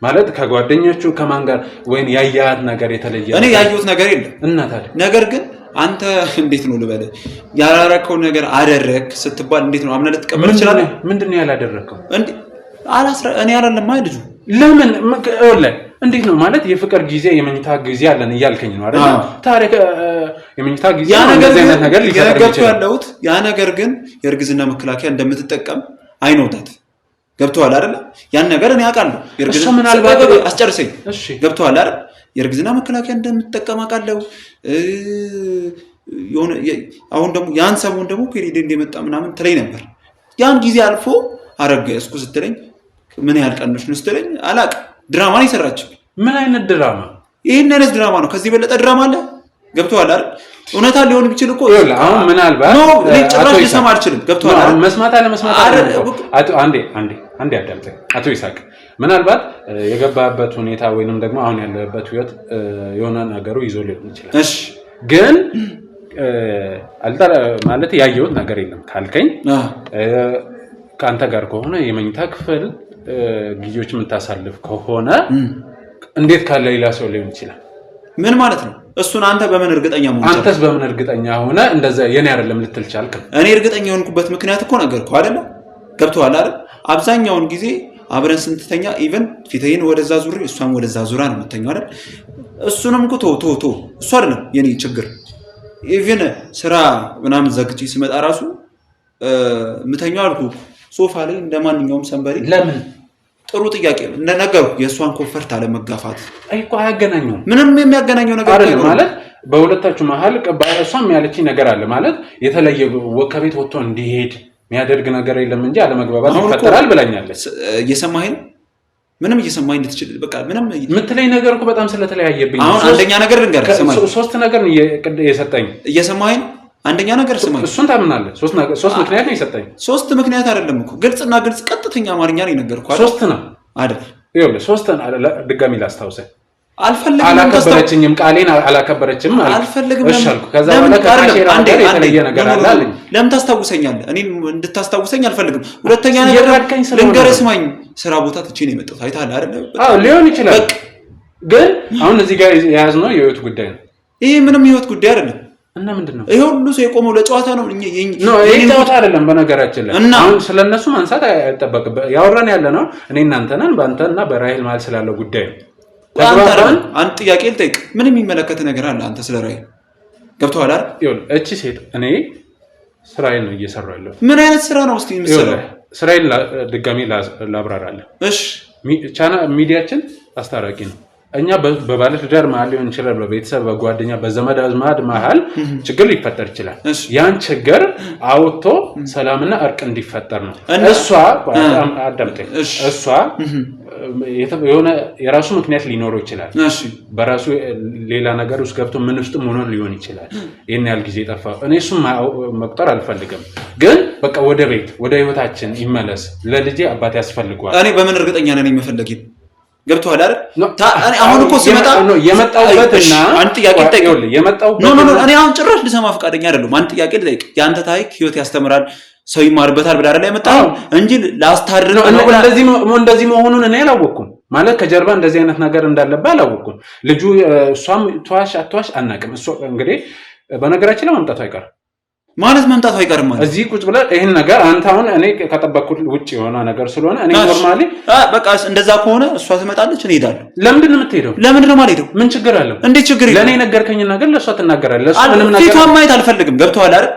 ማለት ከጓደኞቹ ከማን ጋር ወይን ያያት ነገር የተለየ? እኔ ያየሁት ነገር የለም እና ታዲያ ነገር ግን አንተ እንዴት ነው ልበለ ያላረከው ነገር አደረክ ስትባል እንዴት ነው አምነህ ልትቀበል ይችላል? ምንድነው ያላደረከው? እኔ ያላለም አይደል? ለምን ወላሂ እንዴት ነው ማለት የፍቅር ጊዜ የመኝታ ጊዜ አለን እያልከኝ ነው አይደል? ታሪክ የመኝታ ጊዜ ያ ነገር ሊፈጠር ይችላል። ያ ነገር ግን የእርግዝና መከላከያ እንደምትጠቀም አይኖታት ገብቶሃል አይደል? ያን ነገር እኔ አውቃለሁ። የእርግዝና ምናልባት አስጨርሰኝ። እሺ ገብቶሃል አይደል? የእርግዝና መከላከያ እንደምትጠቀም አውቃለሁ። አሁን ደግሞ ያን ሰሞን ደግሞ ፔሪድ እንደመጣ ምናምን ትለኝ ነበር። ያን ጊዜ አልፎ አረገዝኩ ስትለኝ ምን ያህል ቀኖች ነው ስትለኝ አላውቅም። ድራማ ነው የሰራችው። ምን አይነት ድራማ? ይሄን አይነት ድራማ ነው። ከዚህ በለጠ ድራማ አለ? ገብቶሃል አይደል? እውነታ ሊሆን ቢችል እኮ አሁን ምናልባት ነው ጭራሽ ልሰማ አልችልም። ገብቶሃል አይደል? መስማት አንዴ አዳምጠኝ አቶ ይሳቅ። ምናልባት የገባበት ሁኔታ ወይንም ደግሞ አሁን ያለበት ህይወት የሆነ ነገሩ ይዞ ሊሆን ይችላል። እሺ ግን ማለት ያየሁት ነገር የለም ካልከኝ ከአንተ ጋር ከሆነ የመኝታ ክፍል ጊዜዎች የምታሳልፍ ከሆነ እንዴት ካለ ሌላ ሰው ሊሆን ይችላል? ምን ማለት ነው? እሱን አንተ በምን እርግጠኛ ሆነ? አንተስ በምን እርግጠኛ ሆነ እንደዛ የኔ አይደለም ልትል ቻልክ? እኔ እርግጠኛ የሆንኩበት ምክንያት እኮ ነገርኩህ አይደለ? ገብቶሃል አይደል? አብዛኛውን ጊዜ አብረን ስንተኛ ኢቭን ፊቴን ወደዛ ዙሪ እሷም ወደዛ ዙራ ነው የምተኛው አይደል? እሱንም እኮ ቶ እሱ አይደለም የኔ ችግር። ኢቭን ስራ ምናምን ዘግቼ ስመጣ ራሱ ምተኛው አልኩህ ሶፋ ላይ እንደማንኛውም ሰንበሪ። ለምን? ጥሩ ጥያቄ ነው። እንደነገርኩህ የእሷን ኮንፈርት አለመጋፋት እኮ አያገናኘውም። ምንም የሚያገናኘው ነገር አይደለም ማለት በሁለታችሁ መሀል እሷም ያለችኝ ነገር አለ ማለት የተለየ ከቤት ወጥቶ እንዲሄድ የሚያደርግ ነገር የለም እንጂ አለመግባባት ይፈጠራል ብላኛለች። እየሰማኸኝ ነው? ምንም እየሰማኸኝ እንድትችል በቃ ምንም የምትለኝ ነገር እኮ በጣም ስለተለያየብኝ አሁን አንደኛ ነገር ልንገርህ፣ ስማኝ። ሶስት ነገር የሰጠኝ እየሰማኸኝ ነው? አንደኛ ነገር ስማኝ። እሱን ታምናለህ? ሶስት ምክንያት ነው የሰጠኝ። ሶስት ምክንያት አይደለም እኮ ግልጽና ግልጽ ቀጥተኛ አማርኛ ነው የነገርኩህ። ሶስት ነው አይደል? ይኸውልህ ሶስት ድጋሚ ላስታውሰህ። አልፈልግም አላከበረችኝም ቃሌን አላከበረችም ማለት አልፈልግም እሺ አልኩ ከዛ በኋላ ከካሼራ ጋር የተለየ ነገር አለ አለኝ ለምን ታስታውሰኛለህ እኔ እንድታስታውሰኝ አልፈልግም ሁለተኛ ነገር ልንገርህ ስማኝ ስራ ቦታ ትቼ ነው የመጣሁት አይተሃል አይደል አዎ ሊሆን ይችላል ግን አሁን እዚህ ጋር ያዝነው የህይወት ጉዳይ ነው ይሄ ምንም የህይወት ጉዳይ አይደለም እና ምንድነው ይሄ ሁሉ ሰው የቆመው ለጨዋታ ነው ይሄ ጨዋታ አይደለም በነገራችን ላይ አሁን ስለነሱ ማንሳት አይጠበቅም ያወራን ያለ ነው እኔ እናንተ ነን በአንተና በራሄል ማለት ስላለው ጉዳይ ነው አንተ ጥያቄ ልጠይቅ ምንም የሚመለከት ነገር አለ አንተ ስለ ራሄል ገብቶሃል አይደል ይሁን እቺ ሴት እኔ ስራዬን ነው እየሰራሁ ያለው ምን አይነት ስራ ነው እስቲ የምትሰራው ስራዬን ድጋሚ ላብራራለሁ እሺ ቻና ሚዲያችን አስታራቂ ነው እኛ በባለ ትዳር መሀል ሊሆን ይችላል በቤተሰብ በጓደኛ በዘመድ አዝማድ መሀል ችግር ሊፈጠር ይችላል ያን ችግር አውጥቶ ሰላምና እርቅ እንዲፈጠር ነው እሷ አዳምጠኝ እሷ የሆነ የራሱ ምክንያት ሊኖረው ይችላል በራሱ ሌላ ነገር ውስጥ ገብቶ ምን ውስጥ ሆኖ ሊሆን ይችላል ይሄን ያህል ጊዜ ጠፋ እኔ እሱም መቁጠር አልፈልግም ግን በቃ ወደ ቤት ወደ ህይወታችን ይመለስ ለልጄ አባት ያስፈልጋል እኔ በምን እርግጠኛ ነኝ መፈለጊን ገብቶሃል አይደል እኔ አሁን እኮ ሲመጣ የመጣውበትና አንተ ጥያቄ ጠይቀው የመጣውበት ኖ እኔ አሁን ጭራሽ ልሰማ ፈቃደኛ አይደለም አንተ ጥያቄ ልጠይቅ ያንተ ታሪክ ህይወት ያስተምራል ሰው ይማርበታል ብላ አይደል ያመጣው እንጂ ላስታርቅ ነው እንደዚህ መሆኑን እኔ አላወኩም ማለት ከጀርባ እንደዚህ አይነት ነገር እንዳለበት አላወኩም ልጁ እሷም ተዋሽ አትዋሽ አናቅም እሱ እንግዲህ በነገራችን ላይ መምጣቱ አይቀርም ማለት መምጣቱ አይቀርም ማለት እዚህ ቁጭ ብለ ይሄን ነገር አንተ አሁን እኔ ከጠበቅኩት ውጪ የሆነ ነገር ስለሆነ እኔ ኖርማሊ በቃ እንደዛ ከሆነ እሷ ትመጣለች እኔ እሄዳለሁ ለምንድን ነው የምትሄደው ለምንድን ነው የማልሄደው ምን ችግር አለው እንዴ ችግር የለም ለኔ ነገርከኝ ነገር ለሷ ትናገራለህ እሱ ምንም ነገር ፊቷን ማየት አልፈልግም ገብቶሃል አይደል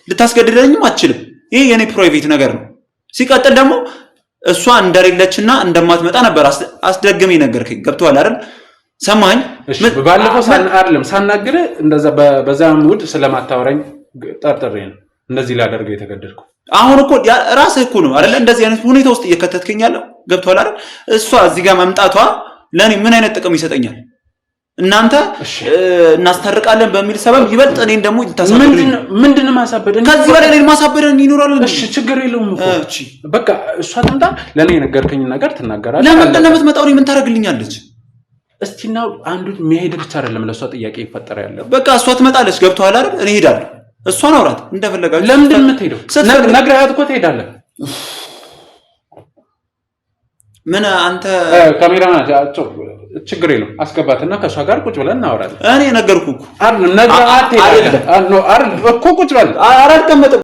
ልታስገድደኝም አትችልም ይሄ የኔ ፕራይቬት ነገር ነው ሲቀጥል ደግሞ እሷ እንደሌለችና እንደማትመጣ ነበር አስደግሜ ነገርከኝ ገብቶሃል አይደል ሰማኝ ባለፈው አይደለም ሳናግር እንደዛ በዛ ሙድ ስለማታወራኝ ጠርጥሬ ነው እንደዚህ ላደርገው የተገደድኩ አሁን እኮ ራስህ እኮ ነው አይደል እንደዚህ አይነት ሁኔታ ውስጥ እየከተትከኝ ያለው ገብቶሃል አይደል እሷ እዚህ ጋር መምጣቷ ለኔ ምን አይነት ጥቅም ይሰጠኛል እናንተ እናስተርቃለን በሚል ሰበብ ይበልጥ እኔን ደግሞ ይታሰብልኝ ምንድነው ማሳበደ ከዚህ በላይ እኔን ማሳበደን ይኖራል እሺ ችግር የለውም እኮ እሺ በቃ እሷ ትምጣ ለኔ ነገርከኝ ነገር ትናገራለህ ለምን እንደምትመጣው ምን ታረግልኛለች እስቲ ነው አንዱ መሄድ ብቻ አይደለም ለሷ ጥያቄ ይፈጠር ያለው በቃ እሷ ትመጣለች ገብቶሃል አይደል እኔ እሄዳለሁ እሷን አውራት እንደፈለጋችሁ ለምንድን የምትሄደው ነግረሃት እኮ ትሄዳለህ ምን አንተ ካሜራማን አጫው ችግር የለውም አስገባትና ከሷ ጋር ቁጭ ብለን እናወራለን እኔ ነገርኩህ እኮ አይደል ነግረሃት ትሄዳለህ አይደል እኮ ቁጭ ብለን አልቀመጥም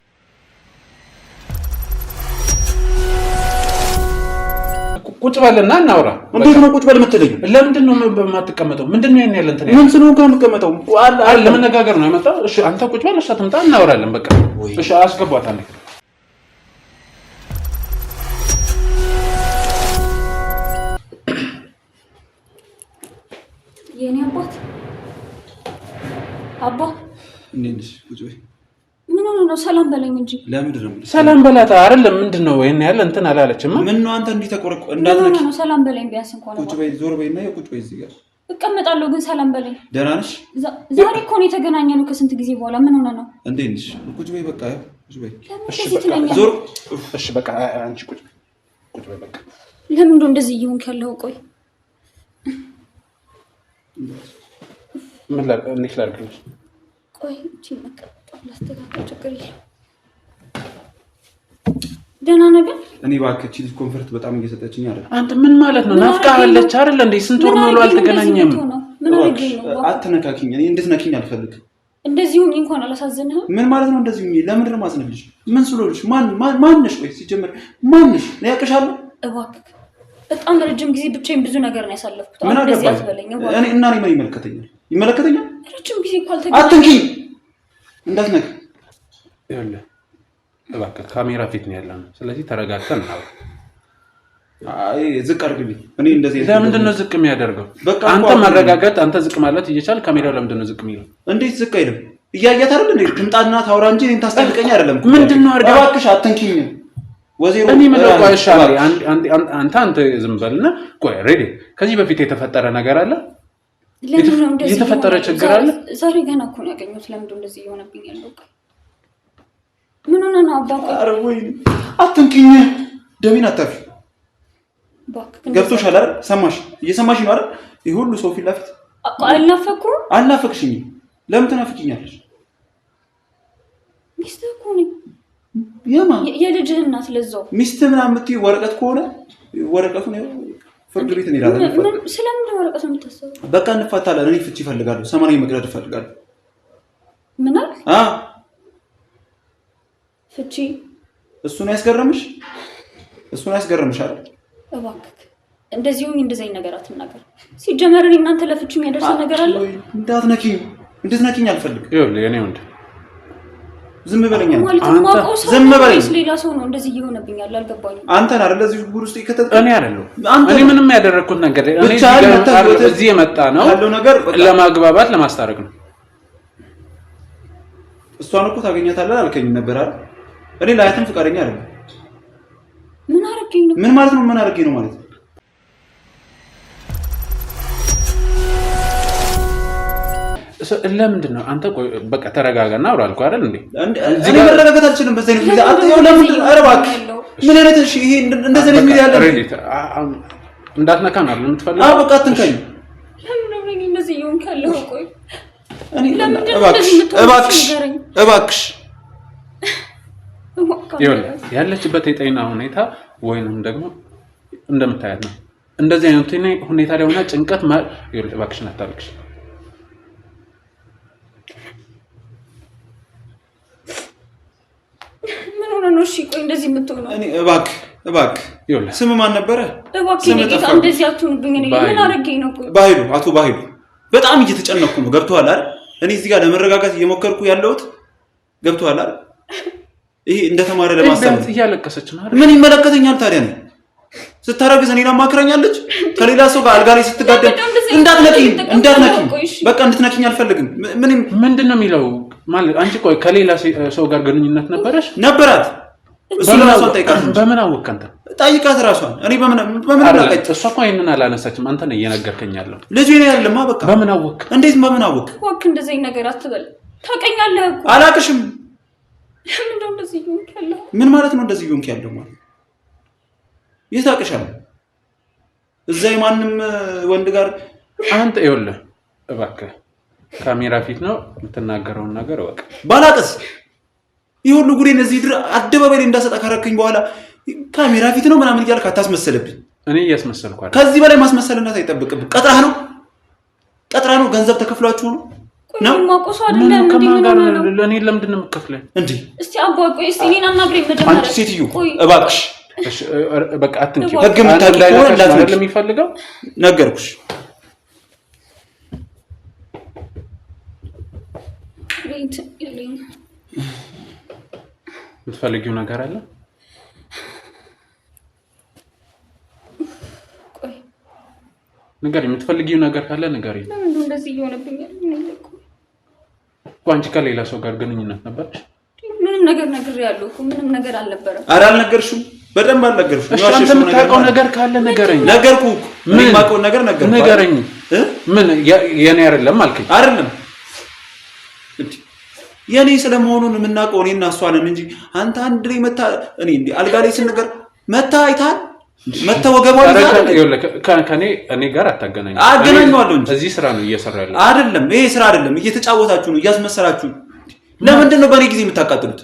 ቁጭ በልና እናውራ እንዴት ነው ቁጭ በል የምትለኝ ለምንድን ነው የማትቀመጠው ምንድነው ያን ያለ እንትን ምን ስለሆነ ነው የምትቀመጠው አለ ለመነጋገር ነው የመጣው እሺ አንተ ቁጭ በል እሷ ትምጣ እናወራለን በቃ እሺ አስገባታ አንዴ የኔ አባ እንዴት ቁጭ በይ ምን ሆነ ነው ሰላም በለኝ እንጂ ለምንድን ነው ሰላም በላታ አይደለም ምንድነው ይሄን ያለ እንትን አላለችም ምን ነው አንተ እንዴ ተቆርቆ እንዳትነኪ ነው ሰላም በለኝ ቢያንስ እንኳን ቁጭ በይ ዞር በይና ቁጭ በይ እዚህ ጋር እቀመጣለሁ ግን ሰላም በለኝ ደህና ነሽ ዛሬ እኮ ነው የተገናኘነው ከስንት ጊዜ በኋላ ምን ሆነ ነው እንዴት ነሽ ቁጭ በይ በቃ ቁጭ በይ ዞር እሺ በቃ አንቺ ቁጭ በይ በቃ ለምን እንደዚህ ይሆንክ ያለው ቆይ ምን ላድርግልሽ ቆይ እቺ መቀጠል ላስተካክል ችግር የለም ደህና ነገር እኔ እባክህ እቺ ኮንፈርት በጣም እየሰጠችኝ አይደል አንተ ምን ማለት ነው ናፍቃለች አይደል እንዴ ስንት ወር ሙሉ አልተገናኘም አትነካኪኝ እኔ እንድትነኪኝ አልፈልግም እንደዚህ ሁኚ እንኳን አላሳዝንህም ምን ማለት ነው እንደዚህ ሁኚ ለምንድን ነው ማስነፍልሽ ምን ስለሆንሽ ማንሽ ቆይ ሲጀምር ማንሽ ነው ያቀሻለሁ እባክህ በጣም ረጅም ጊዜ ብቻዬን ብዙ ነገር ነው ያሳለፍኩት አሁን እንደዚህ አትበለኝ እኔ እና እኔ ይመለከተኛል ረጅም ጊዜ እኮ አልተገናኘንም አትንኪኝ እንዳትነክ ይኸውልህ እባክህ ካሜራ ፊት ነው ያለነው ስለዚህ ተረጋግተን ነው አይ ዝቅ አድርግልኝ እኔ እንደዚህ ለምንድን ነው ዝቅ የሚያደርገው አንተ ማረጋጋት አንተ ዝቅ ማለት እየቻል ካሜራው ለምንድን ነው ዝቅ የሚለው እንዴት ዝቅ አይልም እያያት አይደል እንዴ ትምጣና ታውራ እንጂ እኔን ታስጠብቀኝ አይደለም ምንድነው አርጋ እባክሽ አትንኪኝ ወዜሮ እኔ ምን ቆይሻለሁ አንተ ዝም በልና ቆይ ሬዲ ከዚህ በፊት የተፈጠረ ነገር አለ ለምን እንደዚህ የተፈጠረ ችግር አለ ዛሬ ገና እኮ ነው ያገኘሁት ለምን እንደዚህ ይሆነብኝ ያለው ምን ሆነ ነው አባባ ኧረ ወይ አትንኪኝ ደሚን አታፊ ገብቶሻል አይደል ሰማሽ እየሰማሽ ነው አይደል ይሁሉ ሰው ፊት ለፊት አልናፈቅሽኝም። ለምን ትናፍቂኛለሽ? ሚስትህ እኮ ነኝ። የልጅህ እናት ለዛው ሚስትህ ምናምን የምትይው ወረቀት ከሆነ ወረቀቱን ያው ፍርድ ቤት እንሄዳለን። ስለምን ወረቀት ነው የምታስበው? በቃ እንፋታለን። እኔ ፍቺ እፈልጋለሁ። 80 መቅደድ እፈልጋለሁ። ምን አልክ? ፍቺ? እሱን ያስገረምሽ አይደል? እባክህ እንደዚህ ነገር አትናገር። ሲጀመር እኔ እናንተ ለፍቺ የሚያደርስ ነገር አለ? እንድትነኪኝ አልፈልግም። ይኸውልህ የኔ ወንድ ዝም በለኝ። ዝም በለኝ። ሌላ ሰው ነው እንደዚህ እየሆነብኛል። አልገባኝም። አንተን አይደል እዚህ ጉድ ውስጥ ይከተል? እኔ አይደለሁ። እኔ ምንም ያደረኩት ነገር እኔ እዚህ የመጣ ነው ለማግባባት ለማስታረቅ ነው። እሷን እኮ ታገኛታለህ አልከኝ ነበር አይደል? እኔ ላያትም ፍቃደኛ አይደለም። ምን አረገኝ ነው? ምን ማለት ነው? ምን አረገኝ ነው ማለት? ለምንድን ነው አንተ? ቆይ በቃ ተረጋጋና አውራ አልኩህ አይደል እንዴ? እኔ መረጋጋት አልችልም በዚህ አይነት ጊዜ። አንተ ያው ለምን? ኧረ እባክህ ምን አይነት እሺ፣ ይሄ እንደዚህ አይነት ሚዲያ ያለ እንዳትነካን አይደል የምትፈልገው? በቃ አትንካኝ። ለምን ነው እንደዚህ ይሆንካለሁ? ቆይ እኔ እባክሽ ያለችበት የጤና ሁኔታ ወይንም ደግሞ እንደምታያት ነው። እንደዚህ አይነት ሁኔታ ላይ ሆና ጭንቀት እባክሽን አታልቅሽ። ምን ሆነ ነው? እሺ ቆይ እንደዚህ የምትሆነው? እኔ እባክህ ስም ማን ነበረ? እባክህ እንደዚህ አትሆንብኝ። እኔ ምን አረገኝ ነው? ቆይ ባይሉ አቶ ባይሉ በጣም እየተጨነኩ ነው። ገብቶሃል አይደል? እኔ እዚህ ጋር ለመረጋጋት እየሞከርኩ ያለሁት ገብቶሃል አይደል? ይሄ እንደተማረ ለማሰብ እያለቀሰች ነው። ምን ይመለከተኛል ታዲያ? ነው ስታረግዝ እኔን አማክረኛለች። ከሌላ ሰው ጋር አልጋ ላይ ስትጋደም እንዳትነኪኝ በቃ እንድትነኪኝ አልፈልግም። ምንድን ነው የሚለው ማለት? አንቺ ቆይ ከሌላ ሰው ጋር ግንኙነት ነበራት? እሱን ራሷን ጠይቃት። በምን አወቅህ አንተ? ጠይቃት ራሷን። እኔ በምን አውቃት? እሷ እኮ ይሄንን አላነሳችም። አንተ ነህ እየነገርከኝ ያለው። ልጅ ነው ያለማ። በቃ በምን አወቅህ? እንዴት በምን አወቅህ? እባክህ እንደዚህ ነገር አትበል። ታውቀኛለህ እኮ። አላቅሽም። ምንድነው እንደዚህ ይሆንክ ያለው? ምን ማለት ነው እንደዚህ ይሆንክ ያለው ማለት? የት አውቅሻለሁ? እዛ የማንም ወንድ ጋር አንተ ይኸውልህ፣ እባክህ ካሜራ ፊት ነው የምትናገረውን ነገር እወቅ። ባላቅስ ይሄ ሁሉ ጉዴን እዚህ አደባባይ ላይ እንዳሰጣ ካረከኝ በኋላ ካሜራ ፊት ነው ምናምን እያልክ አታስመሰለብኝ። እኔ እያስመሰልኩ አይደል? ከዚህ በላይ ማስመሰልነት አይጠብቅብህ። ቀጥራህ ነው ገንዘብ ተከፍሏችሁ ነው ነው ማቆሱ አይደለም እንዴ? ለኔ ለምንድን ነው የምትከፍለኝ እንዴ? እስቲ አባ ቆይ እስቲ እኔን አናግረኝ መጀመሪያ። አንቺ ሴትዮ እባክሽ እሺ በቃ አትንኪ። ህግ የምታውቂው እንዳትነኪ የሚፈልገው ነገርኩሽ። የምትፈልጊው ነገር አለ? ቆይ ንገሪኝ። የምትፈልጊው ነገር ካለ ንገሪኝ። ለምን እንደዚህ ይሆንብኛል? አንቺ ከሌላ ሰው ጋር ግንኙነት ነበርሽ? ምንም ነገር ነግሬያለሁ እኮ። ምንም ነገር አልነበረም። ኧረ አልነገርሽም። በደንብ አልነገርሽም። እሺ አንተ የምታውቀው ነገር ካለ ንገረኝ። ነገርኩህ እኮ ምን የማውቀው ነገር ነገርኩህ። ንገረኝ። ምን የኔ አይደለም አልከኝ? አይደለም የኔ ስለመሆኑን የምናውቀው እኔና እሷ ነን እንጂ አንተ አንድ ላይ መታ እኔ እንዴ አልጋ ላይ ስንገር መታ አይታል መታ ወገቧን እኔ ጋር አታገናኝ። አገናኘዋለሁ እንጂ እዚህ ስራ ነው እየሰራ ያለው። አይደለም ይሄ ስራ አይደለም። እየተጫወታችሁ ነው፣ እያስመሰላችሁ። ለምንድን ነው በእኔ ጊዜ የምታቃጥሉት?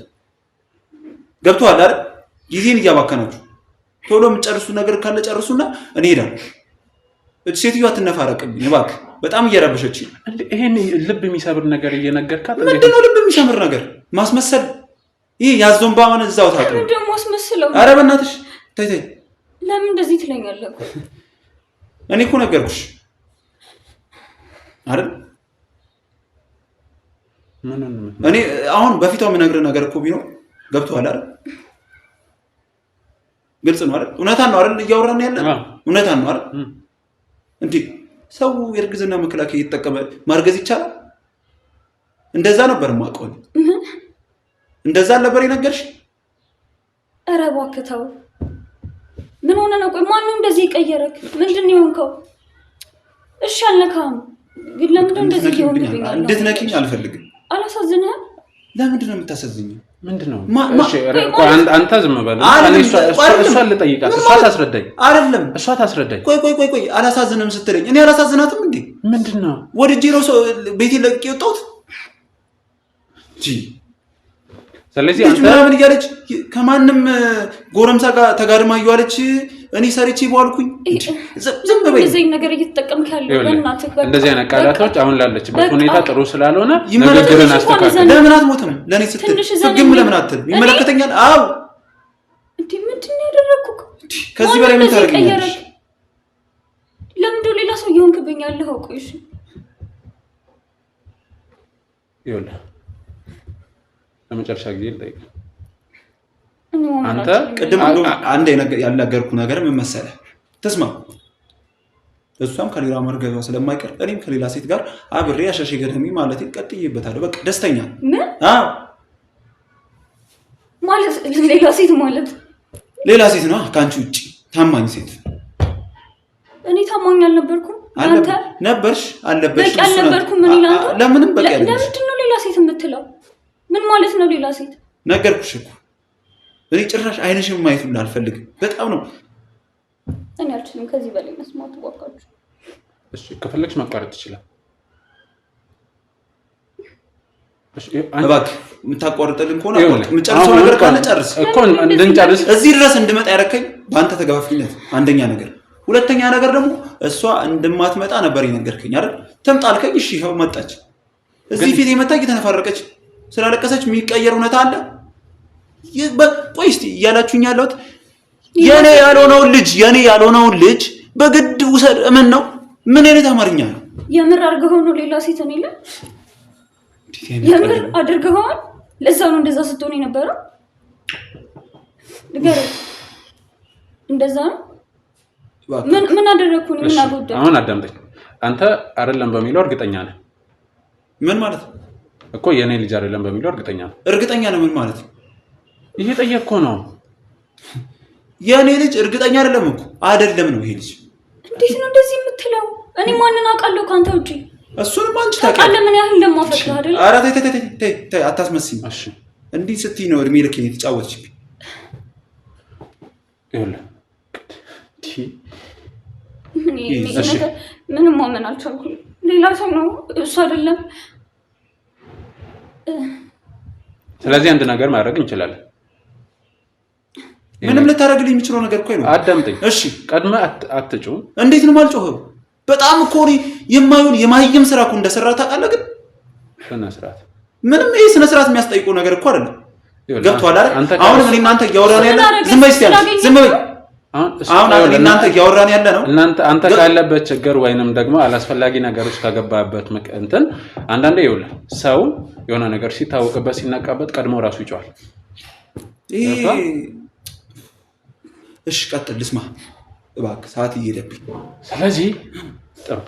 ገብቶሃል አይደል? ጊዜን እያባከናችሁ። ቶሎ የምጨርሱ ነገር ካለ ጨርሱና እኔ እሄዳለሁ። ሴትዮዋ አትነፋረቅብኝ እባክህ። በጣም እየረበሸች ነው። ይሄን ልብ የሚሰብር ነገር እየነገርካት ምንድን ነው ልብ የሚሰብር ነገር? ማስመሰል። ይሄ ያዞን ባማን እዛው ታጥሩ። ምንድን ነው ማስመሰለው? ኧረ በእናትሽ ተይ። ለምን እንደዚህ ትለኛለህ? እኔ እኮ ነገርኩሽ አይደል? እኔ አሁን በፊቷ የምነግርህ ነገር እኮ ቢኖር ገብቶሃል አይደል? ግልጽ ነው አይደል? እውነታን ነው አይደል? እያወራን ያለን እውነታን ነው አይደል? እንዴ ሰው የእርግዝና መከላከያ እየተጠቀመ ማርገዝ ይቻላል? እንደዛ ነበር የማውቀው። እንደዛ አልነበር የነገርሽ? ኧረ እባክህ ተው። ምን ሆነ ነው? ቆይ ማነው እንደዚህ ይቀየረክ? ምንድን ነው የሆንከው? እሺ አልነካም፣ ግን ለምንድን እንደዚህ ይሆንብኛል? እንድትነኪኝ አልፈልግም። አላሳዝንህም? ለምንድን ነው የምታሳዝኝ? ምንድነው? እሺ አንተ ዝም በል። እሷን ልጠይቃት፣ እሷ ታስረዳኝ። አይደለም እሷ ታስረዳኝ። ቆይ አላሳዝንም ስትለኝ እኔ አላሳዝናትም እንዴ? ምንድነው? ወድጄ ነው ቤቴ ለቅቄ ወጣሁት። ስለዚህ አንተ ምን እያለች ከማንም ጎረምሳ ጋር ተጋድማ እያለች እኔ ሰርቼ በዋልኩኝ። ዝም በይ። እንደዚህ ነገር እየተጠቀምክ ያለው ለእናትህ በቃ እንደዚህ አይነት ቃላቶች አሁን ላለችበት ሁኔታ ጥሩ ስላልሆነ ንግግርን አስተካክል። ለምን አትሞትም? ለኔ ስትል ፍግም ለምን አትል? ይመለከተኛል። አዎ እንዴ ምንድን ነው ያደረኩት? ከዚህ በላይ ምን ታደርጊያለሽ? ለምንድን ሌላ ሰው እየሆንክብኝ ያለኸው? ቆይ እሺ ይኸውልህ ለመጨረሻ ጊዜ ልጠይቅ። አንተ ቅድም አንድ ያልነገርኩ ነገር ምን መሰለህ? ተስማ እሷም ከሌላ ማርገዟ ስለማይቀር እኔም ከሌላ ሴት ጋር አብሬ አሻሼ ገደሚ ማለት ቀጥዬበታለሁ። በቃ ደስተኛ ምን? አዎ ማለት ሌላ ሴት ማለት ሌላ ሴት ነው ከአንቺ ውጪ ታማኝ ሴት። እኔ ታማኝ አልነበርኩም። አንተ ነበርሽ አለበሽ። በቃ አልነበርኩም። ምን ይላል? ለምንም በቃ ያለሽ ለምንድን ነው ሌላ ሴት የምትለው? ምን ማለት ነው ሌላ ሴት? ነገርኩሽ እኮ እኔ ጭራሽ አይንሽም ማየት ሁሉ አልፈልግም። በጣም ነው እኔ አልችልም ከዚህ በላይ መስማት ወቃችሁ። እሺ ከፈለግሽ ማቋረጥ ትችላለህ። እሺ እባክህ የምታቋርጥልን ከሆነ የምጨርሰው ነገር ካለ ጨርስ እኮ እንድንጨርስ እዚህ ድረስ እንድመጣ ያረከኝ በአንተ ተጋፋፊነት አንደኛ ነገር። ሁለተኛ ነገር ደግሞ እሷ እንደማትመጣ ነበር የነገርከኝ አይደል? ትምጣልከኝ። እሺ ይኸው መጣች። እዚህ ፊት የመጣ እየተነፋረቀች ስላለቀሰች የሚቀየር እውነት አለ? ቆይ እስቲ እያላችሁኝ ያለሁት የኔ ያልሆነውን ልጅ በግድ ውሰድ ምን ነው? ምን አይነት አማርኛ ነው? የምር አድርገኸው ነው ሌላ ሴት ነው ይላል? የምር አድርገኸዋል? ለዛ ነው እንደዛ ስትሆን የነበረው? ንገረኝ። እንደዛ ነው? ምን አደረኩ ነው? ምን አጎደልኩ? አሁን አዳምጠኝ። አንተ አይደለም በሚለው እርግጠኛ ነህ? ምን ማለት እኮ የኔ ልጅ አይደለም በሚለው እርግጠኛ ነህ? እርግጠኛ ነህ ምን ማለት? እየጠየቅኩ ነው። የኔ ልጅ እርግጠኛ አይደለም እኮ አይደለም ነው ይሄ ልጅ። እንዴት ነው እንደዚህ የምትለው? እኔ ማንን አውቃለሁ ካንተ ውጪ? እሱንም አንቺ ታውቃለህ ምን ያህል እንደማፈቅርህ አይደል? ኧረ ተይ አታስመስኝ። እሺ እንዲህ ስትይ ነው እድሜ ልክ የተጫወተችብኝ። ይኸውልህ ምንም ማመን አልቻልኩም። ሌላ ሰው ነው እሱ አይደለም። ስለዚህ አንድ ነገር ማድረግ እንችላለን። ምንም ልታደርግልኝ የሚችለው ነገር እኮ ነው። አዳምጠኝ እሺ። ቀድመህ አትጩህ። እንዴት ነው የማልጮኸው? በጣም እኮ የማይም ስራ እኮ እንደሰራ ታውቃለህ። ግን ስነ ስርዓት ምንም ይሄ ስነ ስርዓት የሚያስጠይቀው ነገር እኮ አይደለም። ገብቶሃል አይደል? አሁን እኔ እናንተ እያወራን ያለ ዝም በይ እስኪ ዝም በይ። አሁን እናንተ እያወራን ያለ ነው አንተ ካለበት ችግር ወይንም ደግሞ አላስፈላጊ ነገሮች ካገባበት እንትን አንዳንዴ ይኸውልህ ሰው የሆነ ነገር ሲታወቅበት ሲነቃበት ቀድሞ ራሱ ይጮሃል። እሺ ቀጥል ልስማ እባክህ፣ ሰዓት እየሄደብኝ። ስለዚህ ጥሩ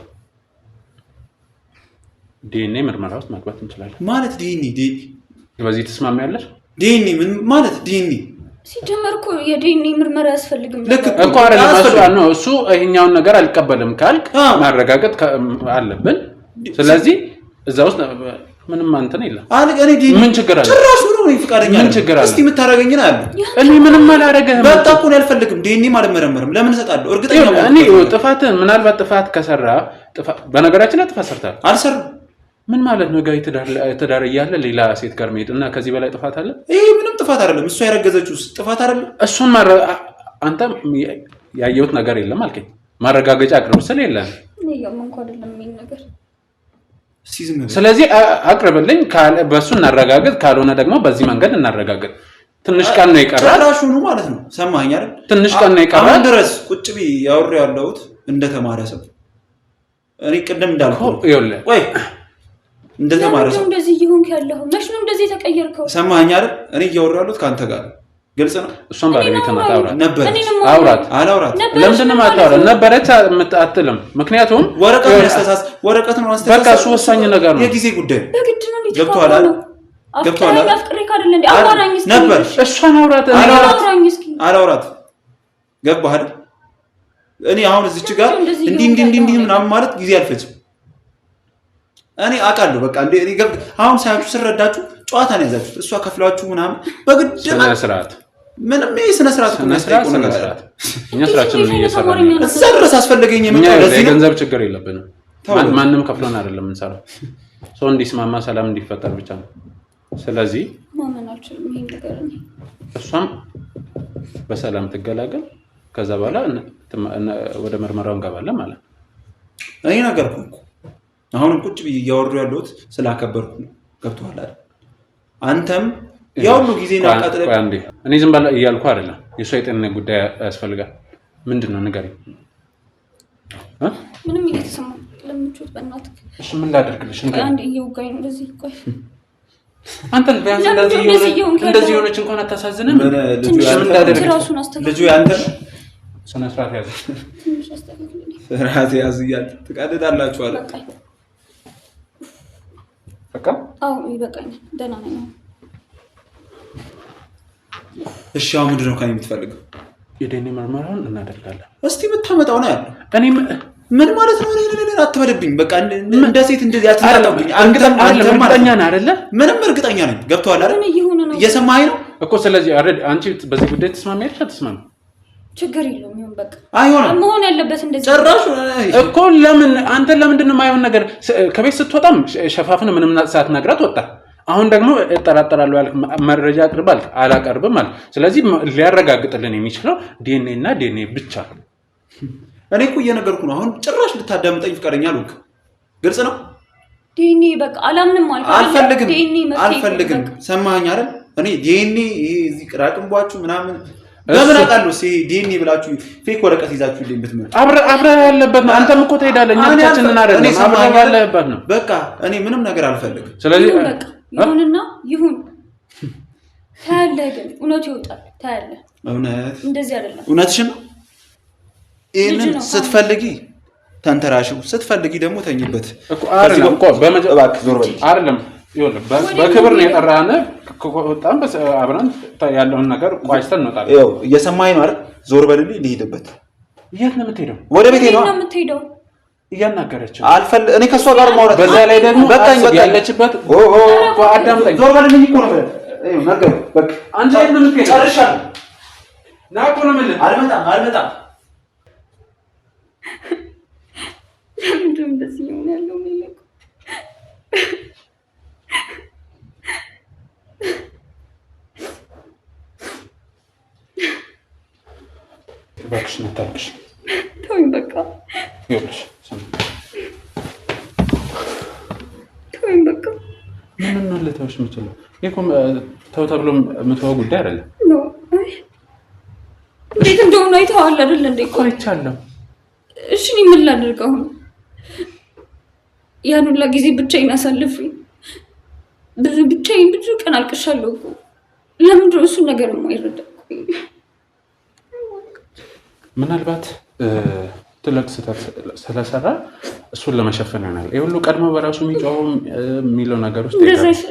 ዲኤንኤ ምርመራ ውስጥ መግባት እንችላለን ማለት። ዲኤንኤ በዚህ ትስማሚያለሽ? ዲኤንኤ ምን ማለት? ዲኤንኤ ሲጀመር እኮ የዲኤንኤ ምርመራ ያስፈልግም እኮ አይደለም። እሱ ይሄኛውን ነገር አልቀበልም ካልክ ማረጋገጥ አለብን። ስለዚህ እዛ ውስጥ ምንም አንተን የለም። ምን ችግር አለ? ጭራሽ ነው ፍቃደኛ ምን ችግር አለ? እስቲ የምታረጋኝና አለ እኔ ምንም አላረጋህም። በቃ እኮ ነው አልፈልግም። ዲኤንኤ አልመረመርም። ለምን እሰጣለሁ? እርግጠኛ ነኝ እኔ ጥፋትን ምናልባት ጥፋት ከሰራ በነገራችን ላይ ጥፋት ሰርታል። አልሰራም። ምን ማለት ነው? ጋር ትዳር እያለ ሌላ ሴት ጋር መሄድ እና ከዚህ በላይ ጥፋት አለ? ይሄ ምንም ጥፋት አይደለም። እሷ ያረገዘችው ጥፋት አይደለም። እሱን አንተ ያየሁት ነገር የለም አልከኝ። ማረጋገጫ አቅርብ ስል የለም። እኔ ያመንኩ አይደለም ይሄን ነገር። ስለዚህ አቅርብልኝ፣ በሱ እናረጋግጥ፣ ካልሆነ ደግሞ በዚህ መንገድ እናረጋግጥ። ትንሽ ቀን ነው የቀረው። ጭራሹኑ ማለት ነው። ሰማኸኝ አይደል? ትንሽ ቀን ነው የቀረው። አሁን ድረስ ቁጭ ብዬ ያወራሁ ያለሁት እንደተማረ ሰው እኔ ቅድም እንዳልኩህ ይኸውልህ ወይ እንደተማረ ሰው እንደዚህ ይሁን ያለው መች ነው እንደዚህ ተቀየርከው? ሰማኸኝ አይደል? እኔ እያወራሁ ያለሁት ካንተ ጋር ግልጽ ነው። እሷን ባለቤትህ ናት። አውራት ነበር አውራት። ለምንድን ነው የማታወራው? ነበረች አትልም። ምክንያቱም ወረቀት ነው አስተሳሰብ። በቃ እሱ ወሳኝ ነገር ነው። የጊዜ ጉዳይ በግድ ነው። ገብቶሃል አይደል? አፍቅሬ አይደል እንዴ? አውራኝ እስኪ ነበር። እሷን አውራት። አውራኝ እስኪ አላውራት። ገባህ አይደል? እኔ አሁን እዚች ጋር እንዲህ ምናምን ማለት ጊዜ አልፈጅም። እኔ አውቃለሁ። በቃ እኔ አሁን ሳያችሁ ስረዳችሁ ጨዋታ ነው ያዛችሁት። እሷ ከፍላችሁ ምናምን በግድ ስነ ስርዓት ምንም ስነ ስርዓት እኛ ስራችንን እየሰራን እዛ ድረስ አስፈለገኝ የመጣው ለዚህ ነው። የገንዘብ ችግር የለብንም። ማንም ከፍሎን አይደለም እንሰራው። ሰው እንዲስማማ ሰላም እንዲፈጠር ብቻ ነው። ስለዚህ ማመን አልችልም ይሄን ነገር ነው። እሷም በሰላም ትገላገል። ከዛ በኋላ ወደ ምርመራው እንገባለን ማለት ነው። እኔ ነገርኩ እኮ አሁንም ቁጭ ብዬ እያወሩ ያለሁት ስላከበርኩ ነው። ገብቶሃል አይደል? አንተም ያው ሁሉ ጊዜ ነው አቃጥለ እኔ ዝም ባለ እያልኩ አይደለም። የሷ የጤና ጉዳይ ያስፈልጋል። ምንድነው ንገሪኝ። ምንም እየተሰማ ለምንቾት በእናትህ እሺ ምን ላደርግልሽ? ንገሪኝ። አንድ እየውጋኝ ነው እንደዚህ ቆይ አንተን ቢያንስ እንደዚህ ሆነች እንኳን አታሳዝንም? ልጁ ያንተ ስነ ስርዓት ያዝ። ስርዓት ያዝ እያለ ትቀልዳላችሁ አለ። በቃ አዎ ይበቃኛል። ደህና ነኝ። እሺ አሁን ምንድን ነው ከእኔ የምትፈልገው? የዴኒ ምርመራውን እናደርጋለን። እስቲ የምታመጣው ነው ያለው። እኔ ምን ማለት ነው? አትበልብኝ። በቃ እንደ ሴት እንደዚህ አትጣጣብኝ። አንተም እርግጠኛ ነህ አይደለ? ምንም እርግጠኛ ነኝ። ገብቶሃል አይደል? እየሰማኸኝ ነው እኮ። ስለዚህ አንቺ በዚህ ጉዳይ ተስማሚያለሽ አትስማሚ? ችግር የለውም። ይሁን በቃ አይሆንም። መሆን ያለበት እንደዚህ ጭራሽ እኮ ለምንድን ነው የማይሆን ነገር? ከቤት ስትወጣም ሸፋፍን ምንም ሳትነግራት ወጣ። አሁን ደግሞ እጠራጠራለሁ ያልክ መረጃ አቅርባል አላቀርብም ማለት። ስለዚህ ሊያረጋግጥልን የሚችለው ዲኤንኤ እና ዲኤንኤ ብቻ ነው። እኔ እኮ እየነገርኩ ነው። አሁን ጭራሽ ልታዳምጠኝ ፍቃደኛ አልሆንክ። ግልጽ ነው። ዲኤንኤ በቃ አላምንም ማለት አልፈልግም። ሰማኸኝ አይደል? እኔ ዲኤንኤ ይሄ እዚህ ቅራቅንቧችሁ ምናምን በምን አውቃለሁ? ዲኤንኤ ብላችሁ ፌክ ወረቀት ይዛችሁ ብትመጡ አብረህ ያለበት ነው። አንተም እኮ ትሄዳለህ። እኛ ብቻችንን አይደለም አብረህ ያለበት ነው። በቃ እኔ ምንም ነገር አልፈልግም። ስለዚህ ይሁንና ይሁን ታያለህ፣ ግን እውነቱ ይወጣል። ታያለህ። እውነት እንደዚህ አይደለም። እውነትሽን ነው። ይሄንን ስትፈልጊ ተንተራሽው፣ ስትፈልጊ ደግሞ ተኝበት እኮ አይደለም እኮ በመጀመሪያ ዞር በል አይደለም። ይኸውልህ በክብር ነው የጠራህን። በጣም አብረን ያለውን ነገር ቋጭተን እንወጣለን። ይኸው እየሰማኸኝ ነው አይደል? ዞር በልልኝ፣ ልሂድበት። የት ነው የምትሄደው? ወደ ቤቴ ነው የምትሄደው። እያናገረችው እኔ ከሷ ጋር ማውራት በዛ ላይ ደግሞ ያለችበት አዳምጠኝ። ዞር በልልኝ እኮ ነው ነገር። በቃ አንተ የት ነው የምትሄደው? ጨርሻለሁ። ና እኮ ነው የምልህ። አልመጣም። ለምንድን እንደዚህ ይሆን ያለው? እባክሽ ነታልሽ ተወኝ በቃ። ይኸውልሽ ተወኝ በቃ። ምን ነው ልተውሽ የምችለው? ይሄ ተው ተብሎ የምትወው ጉዳይ አይደለም። እንዴት እንደሆነ አይተኸዋል አይደል? እንዴ እኮ አይቻለሁ። እሺ እኔ ምን ላድርግ አሁን? ያን ሁላ ጊዜ ብቻዬን አሳልፌ ብቻዬን ብዙ ቀን አልቅሻለሁ እኮ። ለምንድን ነው እሱን ነገር የማይረዳው? ምናልባት ትልቅ ስህተት ስለሰራ እሱን ለመሸፈን ይሆናል። ይሄ ሁሉ ቀድሞ በራሱ የሚለው ነገር ውስጥ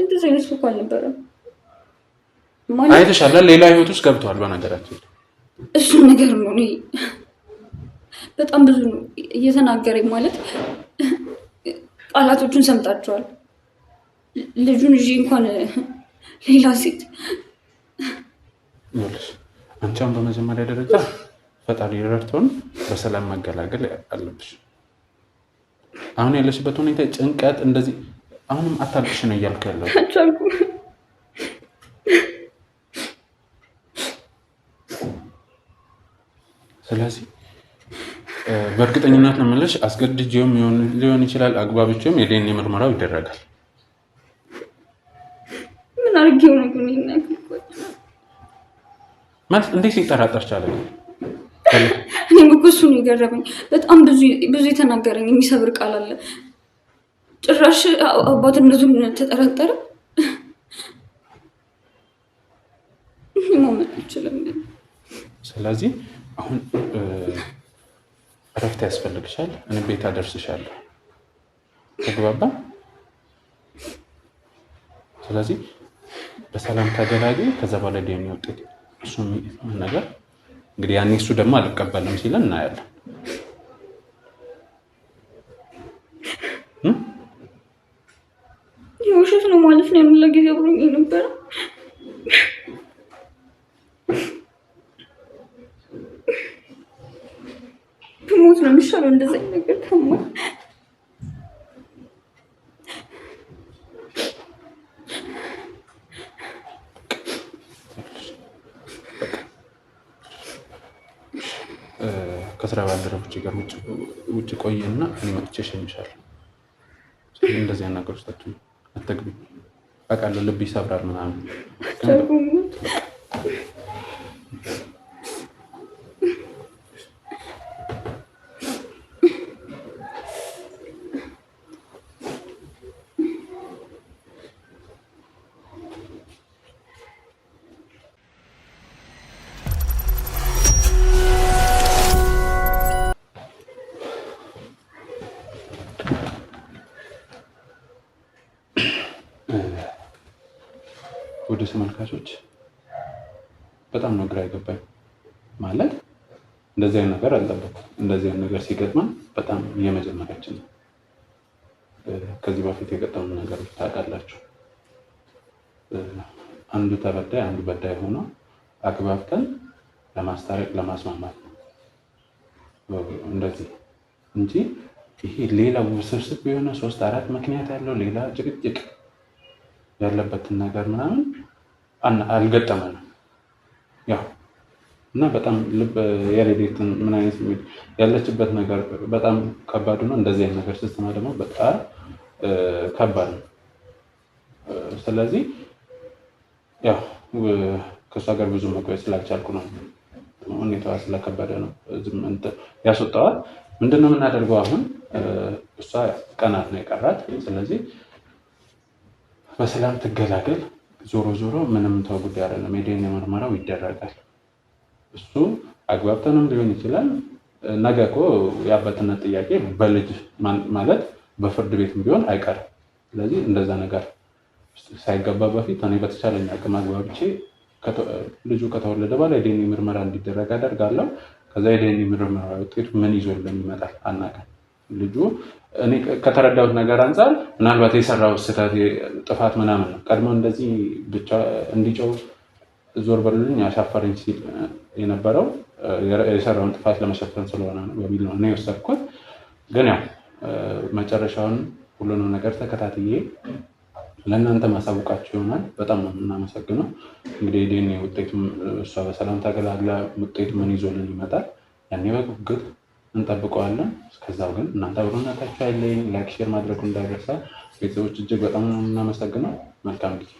እንደዚህ አይነት እኮ አልነበረም። አይተሻል። ሌላ ህይወት ውስጥ ገብተዋል። በነገራችን እሱን ነገር ነው እኔ በጣም ብዙ ነው እየተናገረኝ። ማለት ቃላቶቹን ሰምታችኋል። ልጁን ይዤ እንኳን ሌላ ሴት ይኸውልሽ፣ አንቺም በመጀመሪያ ደረጃ ፈጣሪ ረድቶን በሰላም መገላገል አለብሽ። አሁን ያለሽበት ሁኔታ ጭንቀት፣ እንደዚህ አሁንም አታልቅሽ ነው እያልኩ ያለው። ስለዚህ በእርግጠኝነት ነው የምልሽ፣ አስገድጄውም ሊሆን ይችላል፣ አግባብቼውም የዲኤንኤ ምርመራው ይደረጋል። ምን አድርጌው ነው ግን ማለት እንዴት ሊጠራጠር ቻለ? እኔም እኮ እሱ ነው የገረመኝ። በጣም ብዙ የተናገረኝ የሚሰብር ቃል አለ። ጭራሽ አባትነቱን ተጠራጠረ። ማመን አልችልም። ስለዚህ አሁን እረፍት ያስፈልግሻል። እኔ ቤት አደርስሻለሁ። ተግባባ? ስለዚህ በሰላም ተገላጊ። ከዛ በኋላ ዲኤንኤ ውጤት እሱ ነገር እንግዲህ ያኔ እሱ ደግሞ አልቀበልም ሲለን እናያለን። የውሸት ነው ማለት ነው ያንን ለጊዜ ብሎኝ የነበረ ብሞት ነው የሚሻለው እንደዚህ አይነት ነገር ከሞት ከስራ ባልደረቦች ጋር ውጭ ቆየና እኔ መጥቼ እሸኝሻለሁ። እንደዚህ አይነት ነገሮች አትግቢ። አውቃለሁ ልብ ይሰብራል ምናምን ወደ ተመልካቾች በጣም ነው ግራ የገባኝ። ማለት እንደዚህ አይነት ነገር አልጠበኩም። እንደዚህ አይነት ነገር ሲገጥመን በጣም የመጀመሪያችን ነው። ከዚህ በፊት የገጠሙ ነገሮች ታውቃላችሁ። አንዱ ተበዳይ አንዱ በዳይ ሆኖ አግባብተን ለማስታረቅ ለማስማማት ነው እንደዚህ እንጂ ይሄ ሌላ ውስብስብ የሆነ 3-4 ምክንያት ያለው ሌላ ጭቅጭቅ ያለበትን ነገር ምናምን አልገጠመንም። ያው እና በጣም ልብ የሬዲትን ምን አይነት ያለችበት ነገር በጣም ከባድ ነው። እንደዚህ አይነት ነገር ስትሰማ ደግሞ በጣም ከባድ ነው። ስለዚህ ያው ከእሷ ጋር ብዙ መቆየት ስላልቻልኩ ነው። ሁኔታዋ ስለከበደ ነው ያስወጣዋል። ምንድነው የምናደርገው አሁን? እሷ ቀናት ነው የቀራት። ስለዚህ በሰላም ትገላገል። ዞሮ ዞሮ ምንም ተው ጉዳይ አይደለም። የዲኤንኤ ምርመራው ይደረጋል። እሱ አግባብተንም ሊሆን ይችላል። ነገ እኮ የአባትነት ጥያቄ በልጅ ማለት በፍርድ ቤትም ቢሆን አይቀርም። ስለዚህ እንደዛ ነገር ሳይገባ በፊት እኔ በተቻለኝ አቅም አግባብቼ ልጁ ከተወለደ በኋላ የዲኤንኤ ምርመራ እንዲደረግ አደርጋለሁ። ከዛ የዲኤንኤ ምርመራ ውጤቱ ምን ይዞልን ይመጣል አናውቅም። ልጁ እኔ ከተረዳሁት ነገር አንፃር ምናልባት የሰራው ስህተት ጥፋት ምናምን ነው። ቀድሞ እንደዚህ ብቻ እንዲጮው ዞር በሉልኝ አሻፈረኝ ሲል የነበረው የሰራውን ጥፋት ለመሸፈን ስለሆነ ነው በሚል ነው እኔ የወሰድኩት። ግን ያው መጨረሻውን ሁሉንም ነገር ተከታትዬ ለእናንተ ማሳውቃችሁ ይሆናል። በጣም ነው የምናመሰግነው። እንግዲህ የዲኤንኤ ውጤቱም እሷ በሰላም ተገላግላ ውጤቱ ምን ይዞልን ይመጣል ያኔ በጉጉት እንጠብቀዋለን። እስከዛው ግን እናንተ አብሮነታችሁ አይለየን። ላይክ ሼር ማድረጉ እንዳይረሳ። ቤተሰቦች እጅግ በጣም ነው የምናመሰግነው። መልካም ጊዜ